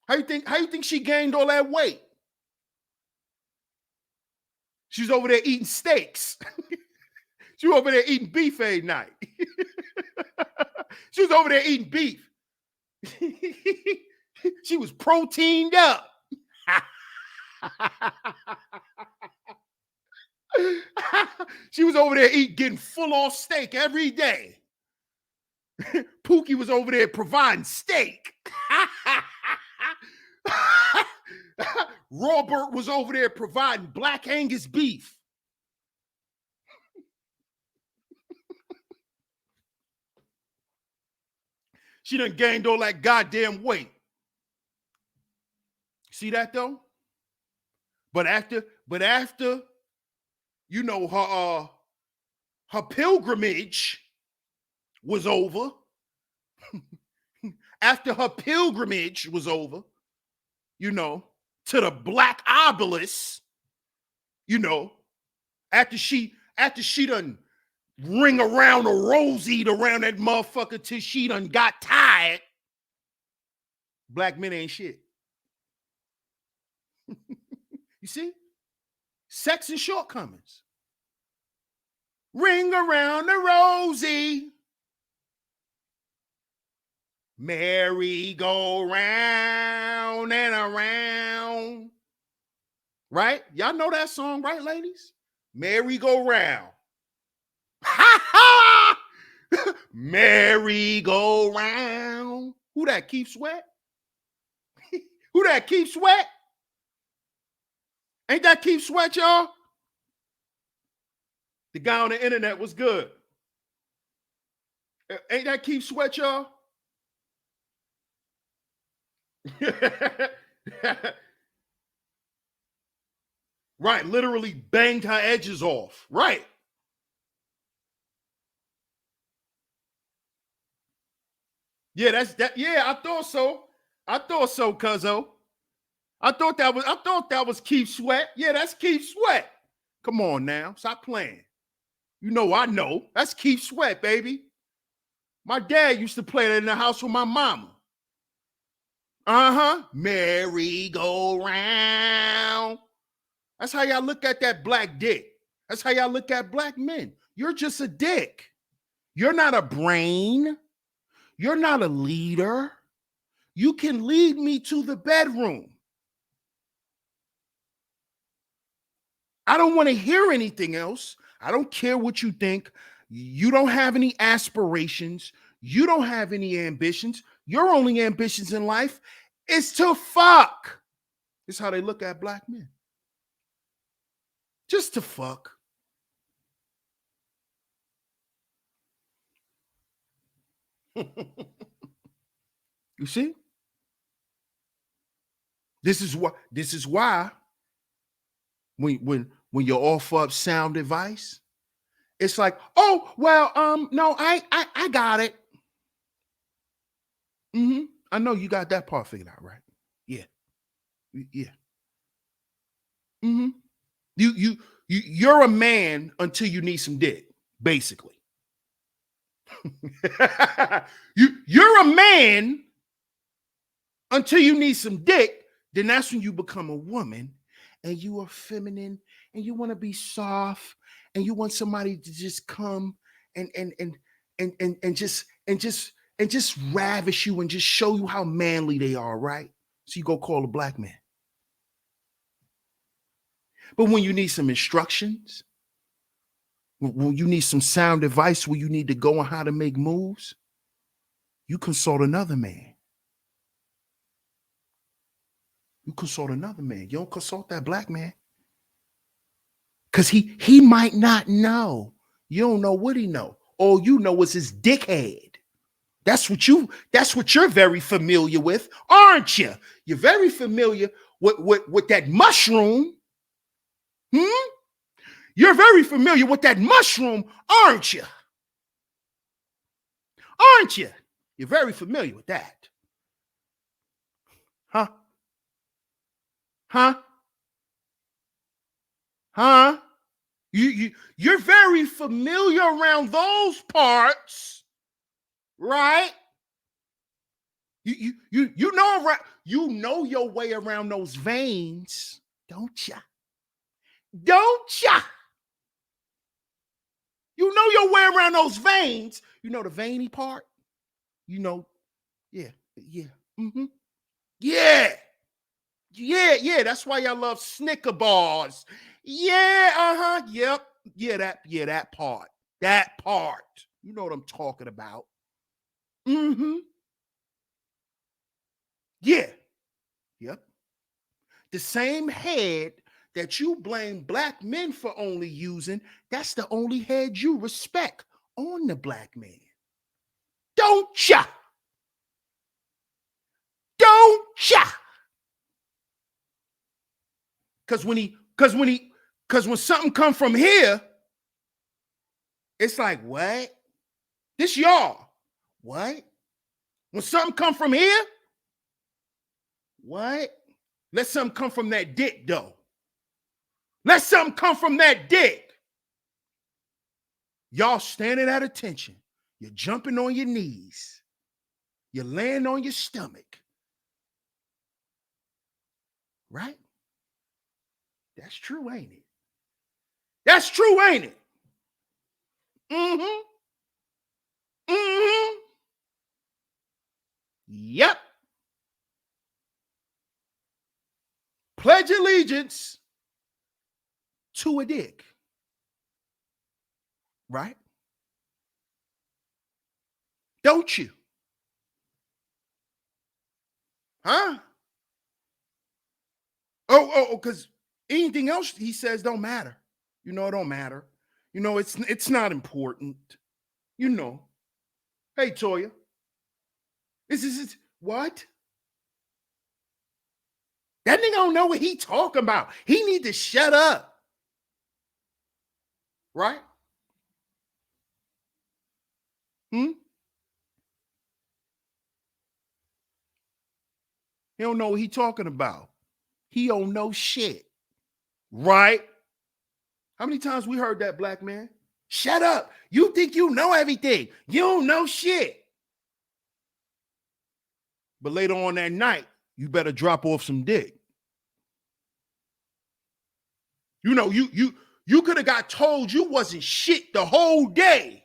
How you think she gained all that weight? She's over there eating steaks. She was over there eating beef every night. She was over there eating beef. She was proteined up. She was over there getting full on steak every day. Pookie was over there providing steak. Robert was over there providing black Angus beef. She done gained all that goddamn weight. See that though? But after, you know, her pilgrimage was over. After her pilgrimage was over, you know, to the black obelisk, you know, after she done ring around a rosy around that motherfucker till she done got tired. Black men ain't shit. You see? Sex and shortcomings. Ring around the rosy. Merry go round and around. Right? Y'all know that song, right, ladies? Merry go round. Ha ha! Merry go round. Who that, Keith Sweat? Who that, Keith Sweat? Ain't that Keith Sweat, y'all? The guy on the internet was good. Ain't that Keith Sweat, y'all? Right, literally banged her edges off. Right. Yeah, that's that. Yeah, I thought so. Cuzzo. I thought that was Keith Sweat. Yeah, that's Keith Sweat. Come on now, stop playing. You know I know. That's Keith Sweat, baby. My dad used to play that in the house with my mama. Merry go round. That's how y'all look at that black dick. That's how y'all look at black men. You're just a dick. You're not a brain. You're not a leader. You can lead me to the bedroom. I don't want to hear anything else. I don't care what you think. You don't have any aspirations. You don't have any ambitions. Your only ambitions in life is to fuck. It's how they look at black men. Just to fuck. You see? This is why when you're off up sound advice, it's like, oh, well, no, I got it. I know you got that part figured out, right? Yeah. Yeah. You you're a man until you need some dick, basically. You're a man until you need some dick. Then that's when you become a woman, and you are feminine, and you want to be soft, and you want somebody to just come and just ravish you and just show you how manly they are, right? So you go call a black man. But when you need some instructions, when you need some sound advice, where you need to go on how to make moves, you consult another man. You consult another man. You don't consult that black man. Because he might not know. You don't know what he know. All you know is his dickhead. That's what you're very familiar with, aren't you? You're very familiar with that mushroom. You're very familiar with that mushroom, aren't you? Aren't you? You're very familiar with that. Huh? Huh? Huh? You're very familiar around those parts, right? You know your way around those veins, don't ya? Don't ya? You know your way around those veins. You know the veiny part. You know, yeah. Mm-hmm. Yeah. That's why y'all love Snicker bars. Yeah, yep. That part. That part. You know what I'm talking about. Mm-hmm. Yeah. Yep. The same head that you blame black men for only using, that's the only head you respect on the black man. Don't ya? Don't ya? Because when something come from here, it's like, what? This y'all. What? When something come from here, what? Let something come from that dick, though. Let something come from that dick. Y'all standing at attention. You're jumping on your knees. You're laying on your stomach. Right? That's true, ain't it? That's true, ain't it? Mm-hmm. Mm-hmm. Yep. Pledge allegiance to a dick. Right? Don't you? Huh? Because anything else he says don't matter. You know, it don't matter. You know, it's not important. You know. Hey, Toya. This is what? That nigga don't know what he talking about. He need to shut up. Right? He don't know what he talking about. He don't know shit. Right? How many times we heard that, black man? Shut up. You think you know everything. You don't know shit. But later on that night, you better drop off some dick. You know, you could have got told you wasn't shit the whole day.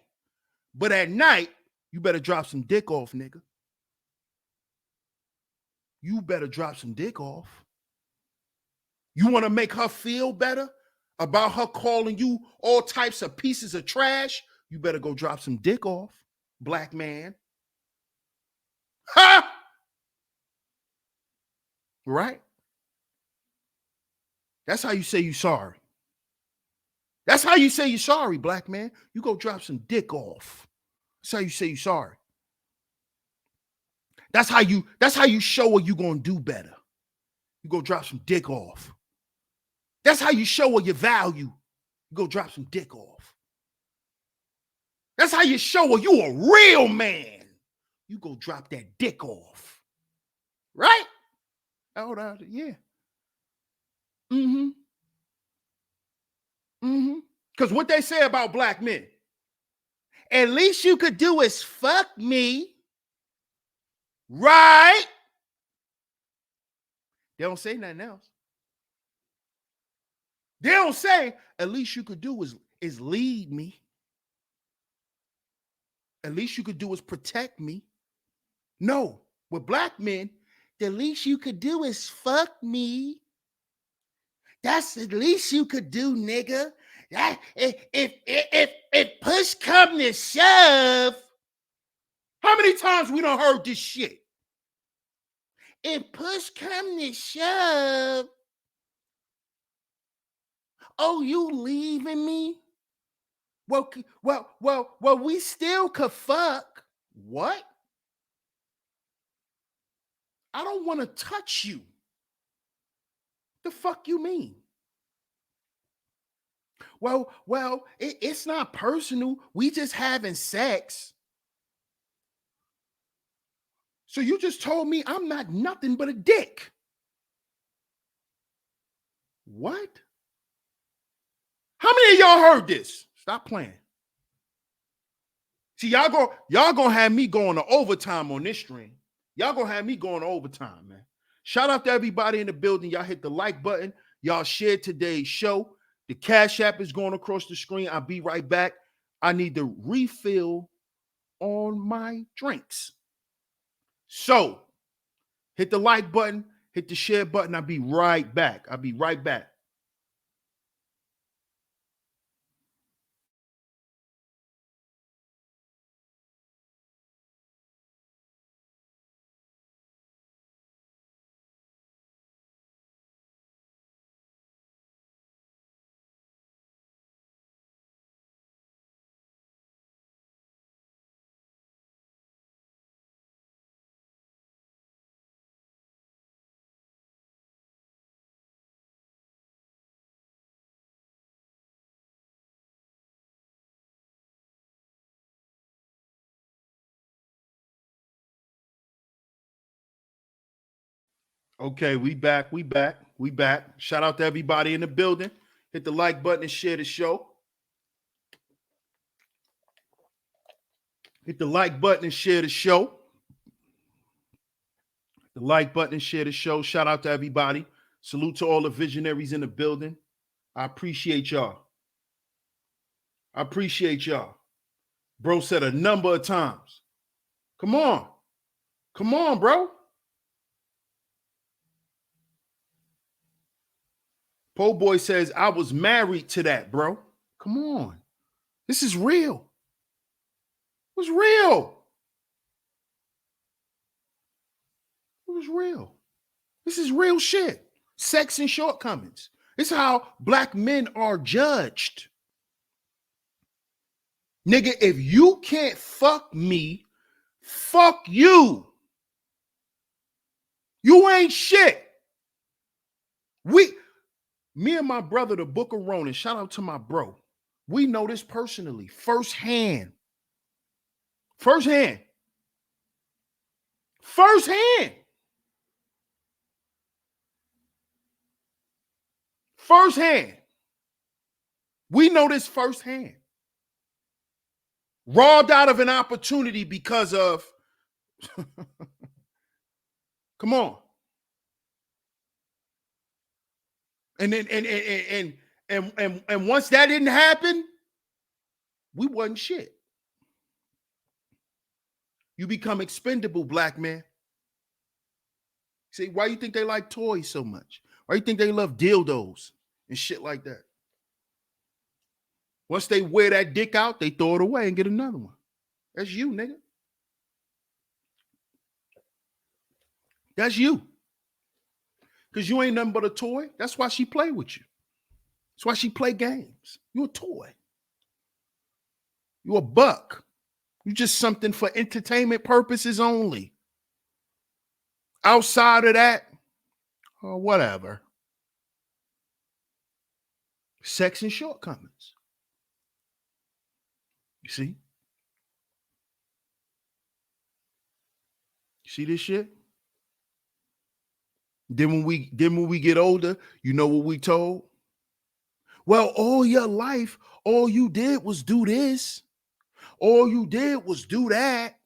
But at night, you better drop some dick off, nigga. You better drop some dick off. You want to make her feel better about her calling you all types of pieces of trash? You better go drop some dick off, black man. Ha! Right? That's how you say you sorry. That's how you say you're sorry, black man. You go drop some dick off. That's how you say you're sorry. That's how you show her you gonna do better. You go drop some dick off. That's how you show her your value. You go drop some dick off. That's how you show her you a real man. You go drop that dick off. Right? Oh, yeah. Mm-hmm. Because what they say about black men, at least you could do is fuck me. Right? They don't say nothing else. They don't say, at least you could do is lead me. At least you could do is protect me. No, with black men, the least you could do is fuck me. That's the least you could do, nigga. That if push come to shove, how many times we done heard this shit? If push come to shove, oh, you leaving me? Well, we still could fuck. What? I don't want to touch you. The fuck you mean? Well, it's not personal. We just having sex. So you just told me I'm not nothing but a dick. What? How many of y'all heard this? Stop playing. See, y'all gonna have me going to overtime on this stream. Y'all gonna have me going to overtime, man. Shout out to everybody in the building. Y'all hit the like button. Y'all share today's show. The Cash App is going across the screen. I'll be right back. I need to refill on my drinks. So hit the like button, hit the share button. I'll be right back. Okay, we back. Shout out to everybody in the building. Hit the like button and share the show. Hit the like button and share the show. The like button and share the show. Shout out to everybody. Salute to all the visionaries in the building. I appreciate y'all. Bro said a number of times. Come on, bro. Po Boy says, I was married to that, bro. Come on. This is real. It was real. This is real shit. Sex and shortcomings. This is how black men are judged. Nigga, if you can't fuck me, fuck you. You ain't shit. Me and my brother, the Book of Ronan, shout out to my bro. We know this personally, firsthand. We know this firsthand. Robbed out of an opportunity because of, come on. And then and once that didn't happen, we wasn't shit. You become expendable, black man. See, why you think they like toys so much? Why you think they love dildos and shit like that? Once they wear that dick out, they throw it away and get another one. That's you, nigga. That's you. Because you ain't nothing but a toy. That's why she play with you. That's why she play games. You a toy. You a buck. You just something for entertainment purposes only. Outside of that, or whatever. Sex and shortcomings. You see? You see this shit? Then when we get older, you know what we told? Well, all your life, all you did was do this. All you did was do that.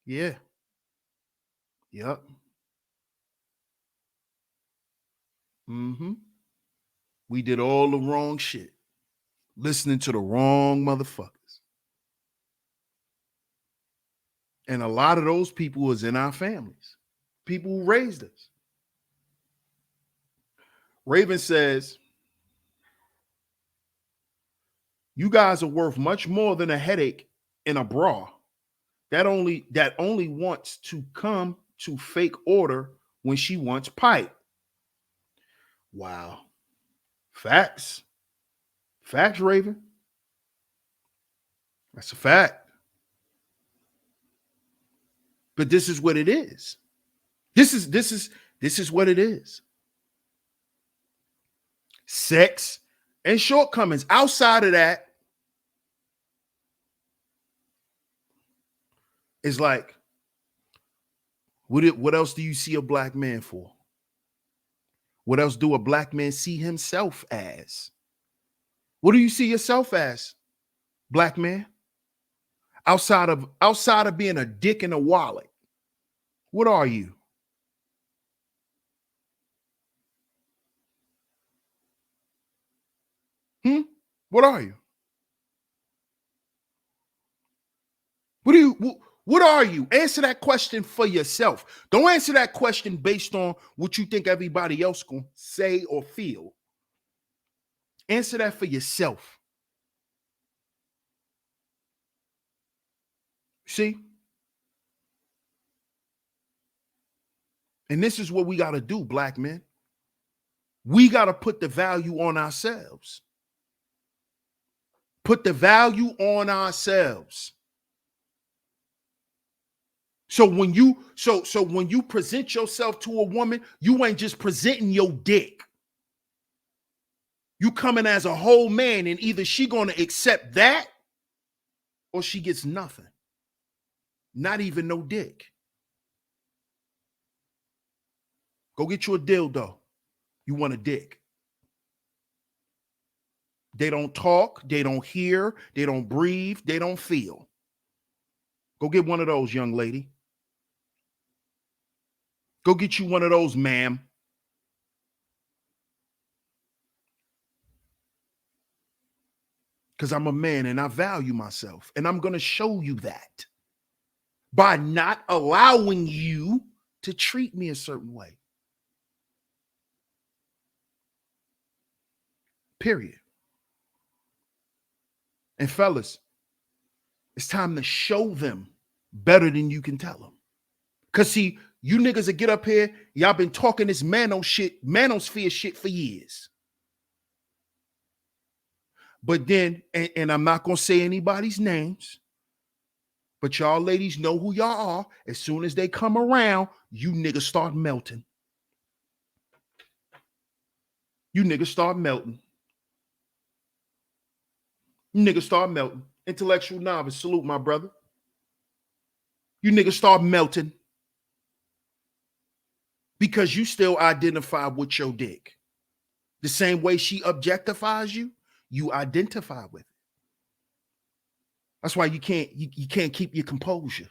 Yeah. Yep. Mm-hmm. We did all the wrong shit. Listening to the wrong motherfuckers. And a lot of those people was in our families. People who raised us. Raven says, you guys are worth much more than a headache in a bra. That only wants to come to fake order when she wants pipe. Wow. Facts. Facts, Raven. That's a fact. But this is what it is. This is what it is. Sex and shortcomings. Outside of that, it's like, what else do you see a black man for? What else do a black man see himself as? What do you see yourself as, black man? Outside of being a dick in a wallet, what are you? What are you? What are you? Answer that question for yourself. Don't answer that question based on what you think everybody else gonna say or feel. Answer that for yourself. See? And this is what we got to do, black men. We got to put the value on ourselves. Put the value on ourselves. So when you present yourself to a woman, you ain't just presenting your dick. You coming as a whole man, and either she gonna accept that or she gets nothing. Not even no dick. Go get you a dildo. You want a dick. They don't talk, they don't hear, they don't breathe, they don't feel. Go get one of those, young lady. Go get you one of those, ma'am. Because I'm a man and I value myself. And I'm going to show you that by not allowing you to treat me a certain way. Period. And fellas, it's time to show them better than you can tell them. Because see, you niggas that get up here, y'all been talking this manosphere shit for years. But then, and I'm not going to say anybody's names, but y'all ladies know who y'all are. As soon as they come around, you niggas start melting. You niggas start melting. You niggas start melting. Intellectual novice, salute my brother. You niggas start melting because you still identify with your dick. The same way she objectifies you, you identify with it. That's why you can't keep your composure.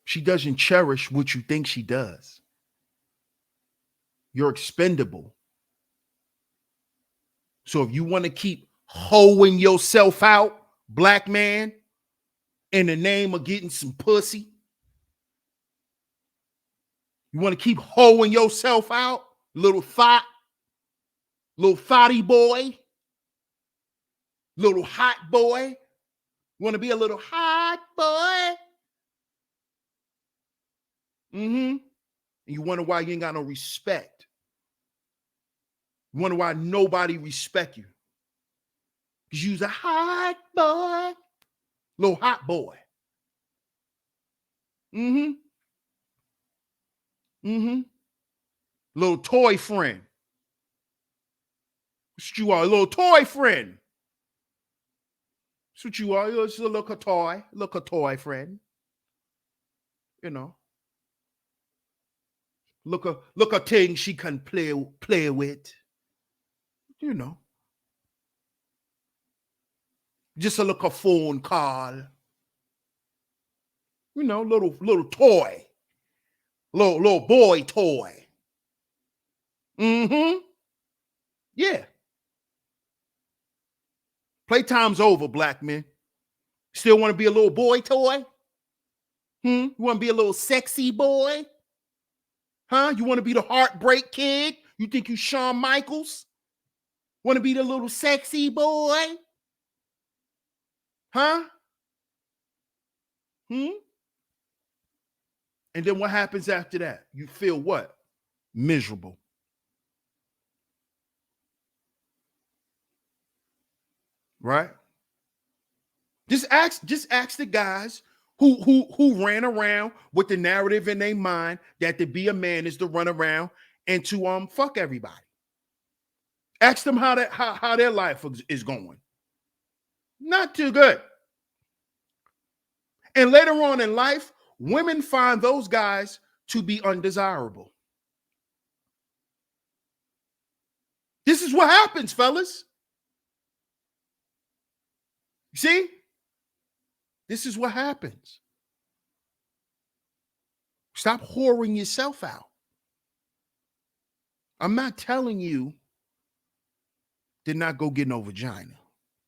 She doesn't cherish what you think she does. You're expendable. So if you want to keep hoeing yourself out, black man, in the name of getting some pussy, you want to keep hoeing yourself out, little thotty boy, little hot boy. You want to be a little hot boy? And you wonder why you ain't got no respect. You wonder why nobody respect you. Because you's a hot boy. Little hot boy. Little toy friend. What you are, a little toy friend. That's what you are. You're just a little toy friend. You know, look a thing she can play with. You know, just a little phone call. You know, little toy, little boy toy. Mm-hmm. Yeah. Playtime's over, black men. Still want to be a little boy toy? You want to be a little sexy boy? Huh? You want to be the heartbreak kid? You think you Shawn Michaels? Want to be the little sexy boy? Huh? And then what happens after that? You feel what? Miserable. Right? Just ask the guys who ran around with the narrative in their mind that to be a man is to run around and to fuck everybody. Ask them how their life is going. Not too good. And later on in life, women find those guys to be undesirable. This is what happens, fellas. See? This is what happens. Stop whoring yourself out. I'm not telling you to not go get no vagina,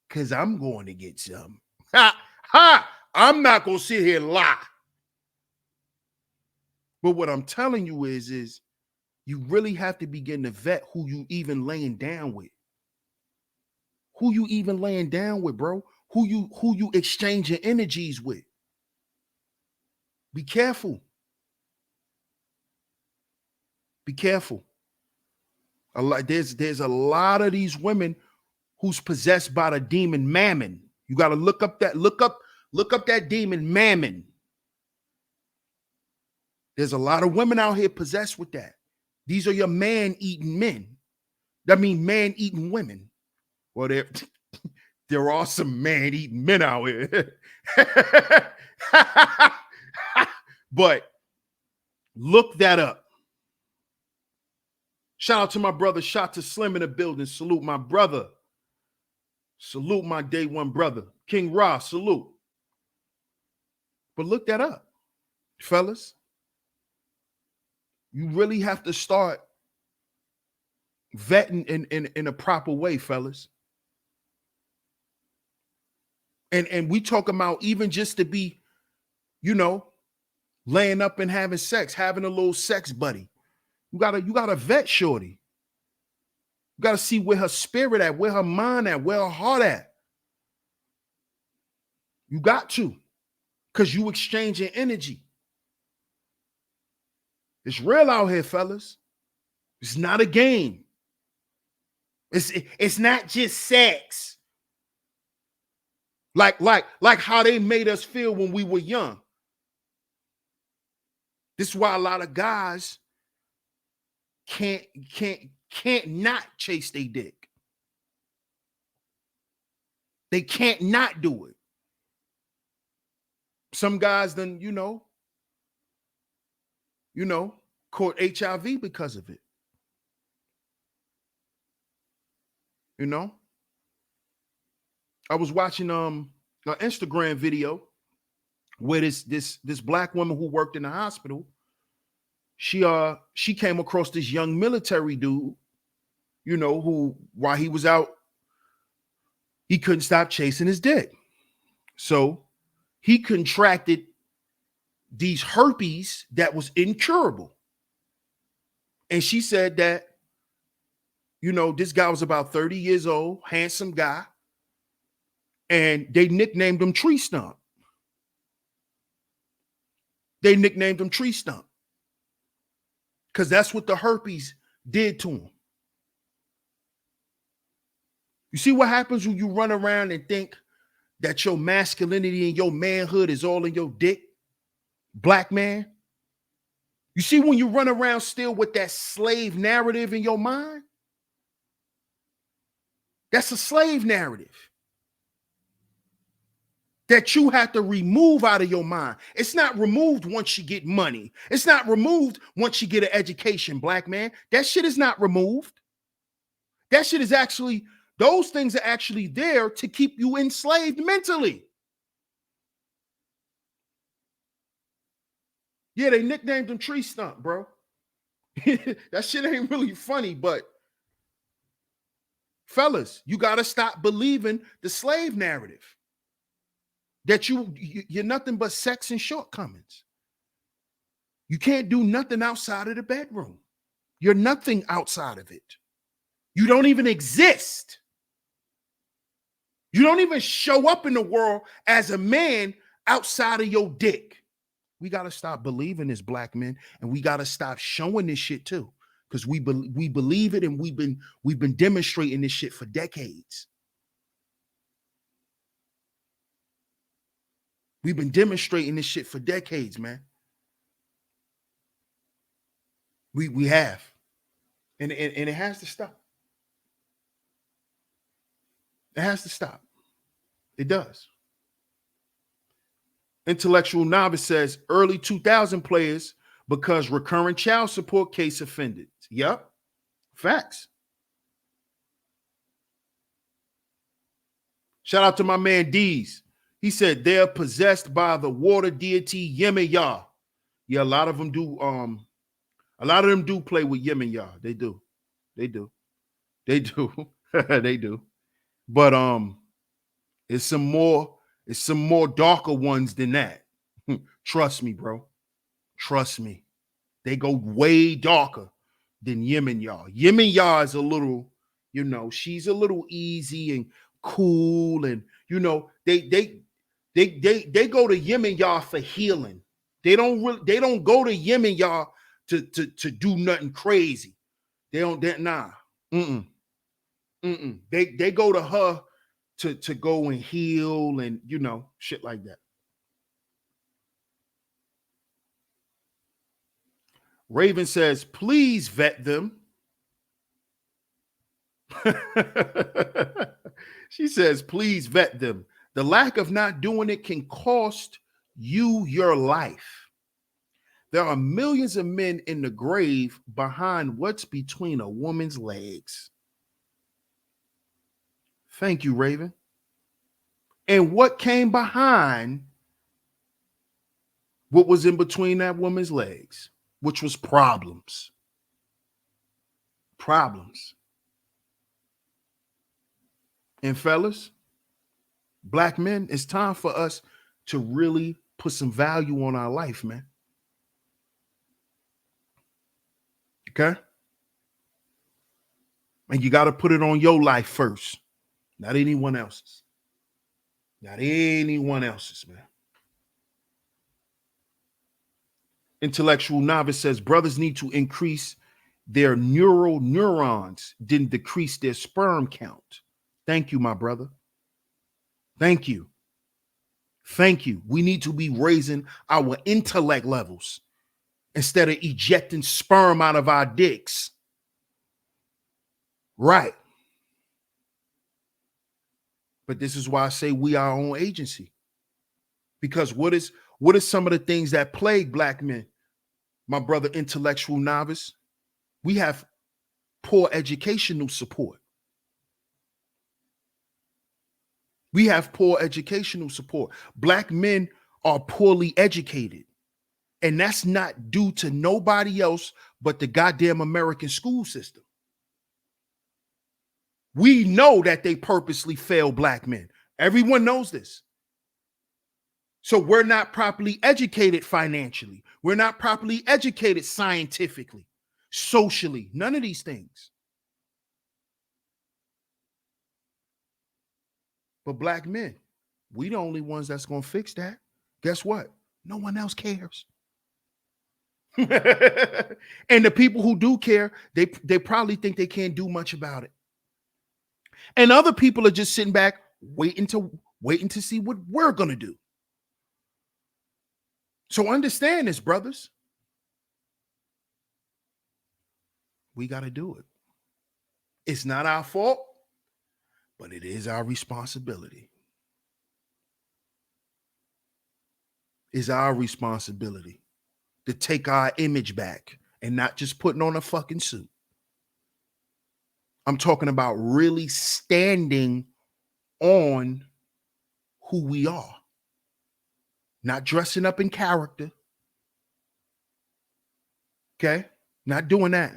because I'm going to get some. Ha! Ha! I'm not going to sit here and lie. But what I'm telling you is you really have to begin to vet who you even laying down with. Who you even laying down with, bro? Who you exchanging energies with? Be careful. Be careful. There's a lot of these women who's possessed by the demon Mammon. You got to look up that demon Mammon. There's a lot of women out here possessed with that. These are your man-eating men. That means man-eating women. Well, there are some man-eating men out here. But look that up. Shout out to my brother, Shot to Slim in the building. Salute my brother. Salute my day one brother. King Ra, salute. But look that up, fellas. You really have to start vetting in a proper way, fellas. And we talk about even just to be, laying up and having sex, having a little sex buddy. You gotta vet shorty. You gotta see where her spirit at, where her mind at, where her heart at. You got to, because you exchanging energy. It's real out here, fellas. It's not a game. It's not just sex. Like how they made us feel when we were young. This is why a lot of guys can't not chase their dick. They can't not do it. Some guys then, caught HIV because of it. I was watching an Instagram video where this black woman who worked in the hospital, she came across this young military dude, who while he was out, he couldn't stop chasing his dick. So he contracted these herpes that was incurable. And she said that, this guy was about 30 years old, handsome guy, and they nicknamed him Tree Stump. They nicknamed him Tree Stump because that's what the herpes did to him. You see what happens when you run around and think that your masculinity and your manhood is all in your dick, black man? You see when you run around still with that slave narrative in your mind? That's a slave narrative. that you have to remove out of your mind. It's not removed once you get money. It's not removed once you get an education, black man. That shit is not removed. That shit is actually, those things are actually there to keep you enslaved mentally. Yeah, they nicknamed him Tree Stump, bro. That shit ain't really funny, but fellas, you got to stop believing the slave narrative that you're nothing but sex and shortcomings. You can't do nothing outside of the bedroom. You're nothing outside of it. You don't even exist. You don't even show up in the world as a man outside of your dick. We got to stop believing this, black men, and we got to stop showing this shit too, because we believe it, and we've been demonstrating this shit for decades. We've been demonstrating this shit for decades, man. We have, and it has to stop. It has to stop. It does. Intellectual Novice says early 2000 players because recurrent child support case offended. Yep. Facts. Shout out to my man Deez. He said they're possessed by the water deity Yemen-Yah. Yeah, a lot of them do. A lot of them do play with Yemen-Yah. They do. They do. They do. They do. But it's some more darker ones than that. Trust me, bro. Trust me. They go way darker than Yemen-Yah. Yemen-Yah is a little, she's a little easy and cool, and they go to Yemen-Yah for healing. They don't go to Yemen-Yah to do nothing crazy. Nah. They go to her to go and heal and shit like that. Raven says, please vet them. She says, please vet them. The lack of not doing it can cost you your life. There are millions of men in the grave behind what's between a woman's legs. Thank you, Raven. And what came behind what was in between that woman's legs, which was problems. Problems. And fellas, black men, it's time for us to really put some value on our life, man. Okay? And you got to put it on your life first, not anyone else's. Not anyone else's, man. Intellectual Novice says brothers need to increase their neural neurons, didn't decrease their sperm count. Thank you, my brother. Thank you. Thank you. We need to be raising our intellect levels instead of ejecting sperm out of our dicks. Right. But this is why I say we are our own agency. Because what is some of the things that plague black men, my brother Intellectual Novice? We have poor educational support. We have poor educational support. Black men are poorly educated. And that's not due to nobody else but the goddamn American school system. We know that they purposely fail black men. Everyone knows this. So we're not properly educated financially. We're not properly educated scientifically, socially, none of these things. But black men, we the only ones that's going to fix that. Guess what? No one else cares. And the people who do care, they probably think they can't do much about it. And other people are just sitting back waiting to see what we're going to do. So understand this, brothers. We got to do it. It's not our fault, but it is our responsibility. is our responsibility to take our image back and not just putting on a fucking suit. I'm talking about really standing on who we are, not dressing up in character. Okay? Not doing that.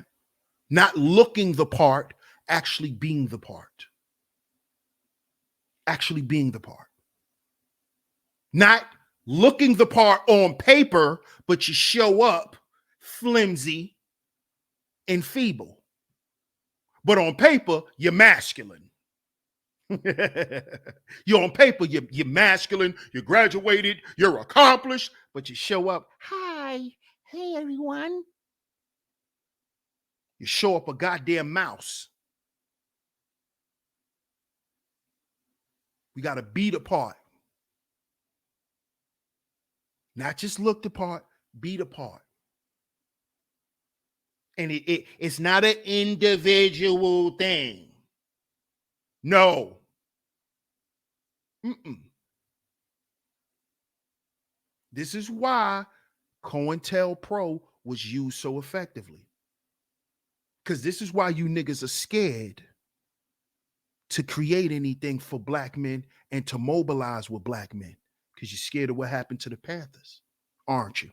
Not looking the part, actually being the part. Actually being the part. Not looking the part on paper, but you show up flimsy and feeble. But on paper, you're masculine. You're on paper, you're masculine, you're graduated, you're accomplished, but you show up, hi, hey everyone. You show up a goddamn mouse. We got to be the part. Not just look the part, be the part. And it's not an individual thing. No. This is why COINTELPRO was used so effectively. Because this is why you niggas are scared to create anything for black men and to mobilize with black men. Because you're scared of what happened to the Panthers, aren't you?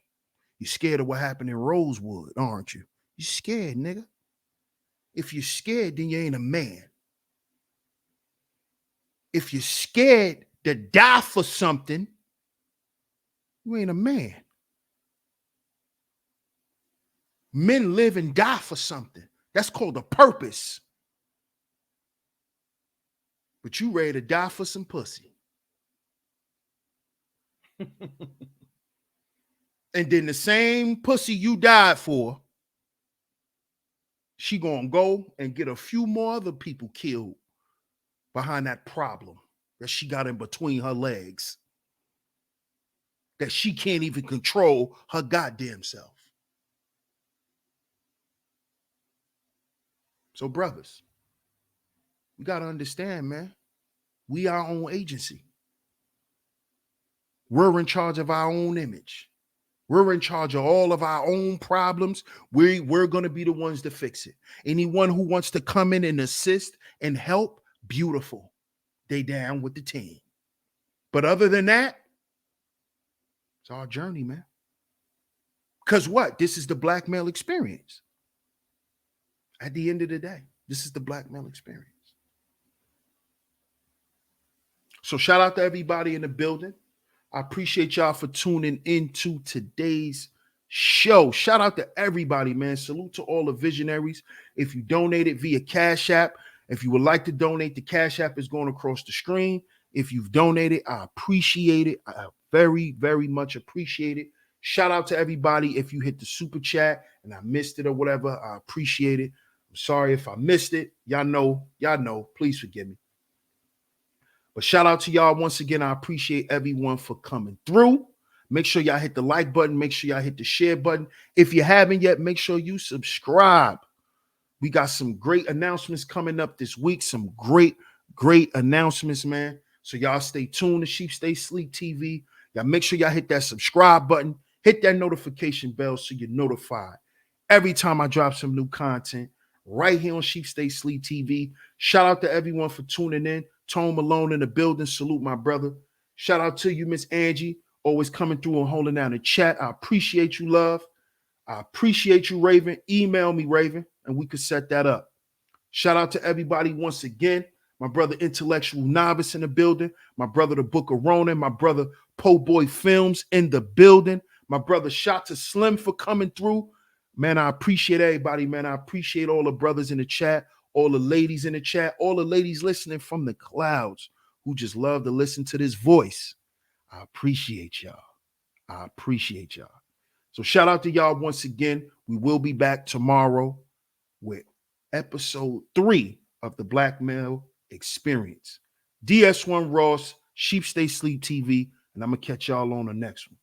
You're scared of what happened in Rosewood, aren't you? You're scared, nigga. If you're scared, then you ain't a man. If you're scared to die for something, you ain't a man. Men live and die for something. That's called a purpose. But you ready to die for some pussy. And then the same pussy you died for, she gonna go and get a few more other people killed behind that problem that she got in between her legs, that she can't even control her goddamn self. So brothers, we got to understand, man, we our own agency. We're in charge of our own image. We're in charge of all of our own problems. We're going to be the ones to fix it. Anyone who wants to come in and assist and help, beautiful. They down with the team. But other than that, it's our journey, man. Because what? This is the black male experience. At the end of the day, this is the black male experience. So shout out to everybody in the building. I appreciate y'all for tuning into today's show. Shout out to everybody, man. Salute to all the visionaries. If you donated via Cash App, if you would like to donate, the Cash App is going across the screen. If you've donated, I appreciate it. I very, very much appreciate it. Shout out to everybody. If you hit the super chat and I missed it or whatever, I appreciate it. I'm sorry if I missed it. Y'all know. Please forgive me. But shout out to y'all once again. I appreciate everyone for coming through. Make sure y'all hit the like button. Make sure y'all hit the share button. If you haven't yet, make sure you subscribe. We got some great announcements coming up this week. Some great announcements, man. So y'all stay tuned to Sheep Stay Sleep TV. Y'all make sure y'all hit that subscribe button. Hit that notification bell so you're notified every time I drop some new content right here on Sheep Stay Sleep TV. Shout out to everyone for tuning in. Tone Malone in the building. Salute my brother. Shout out to you, Miss Angie. Always coming through and holding down the chat. I appreciate you, love. I appreciate you, Raven. Email me, Raven, and we could set that up. Shout out to everybody once again. My brother Intellectual Novice in the building. My brother the Book of Ronan. My brother Po Boy Films in the building. My brother Shot to Slim for coming through. Man, I appreciate everybody, man. I appreciate all the brothers in the chat, all the ladies in the chat, all the ladies listening from the clouds who just love to listen to this voice. I appreciate y'all. I appreciate y'all. So shout out to y'all once again. We will be back tomorrow with episode 3 of the Black Male Experience. DS1 Ross, Sheep Stay Sleep TV, and I'm going to catch y'all on the next one.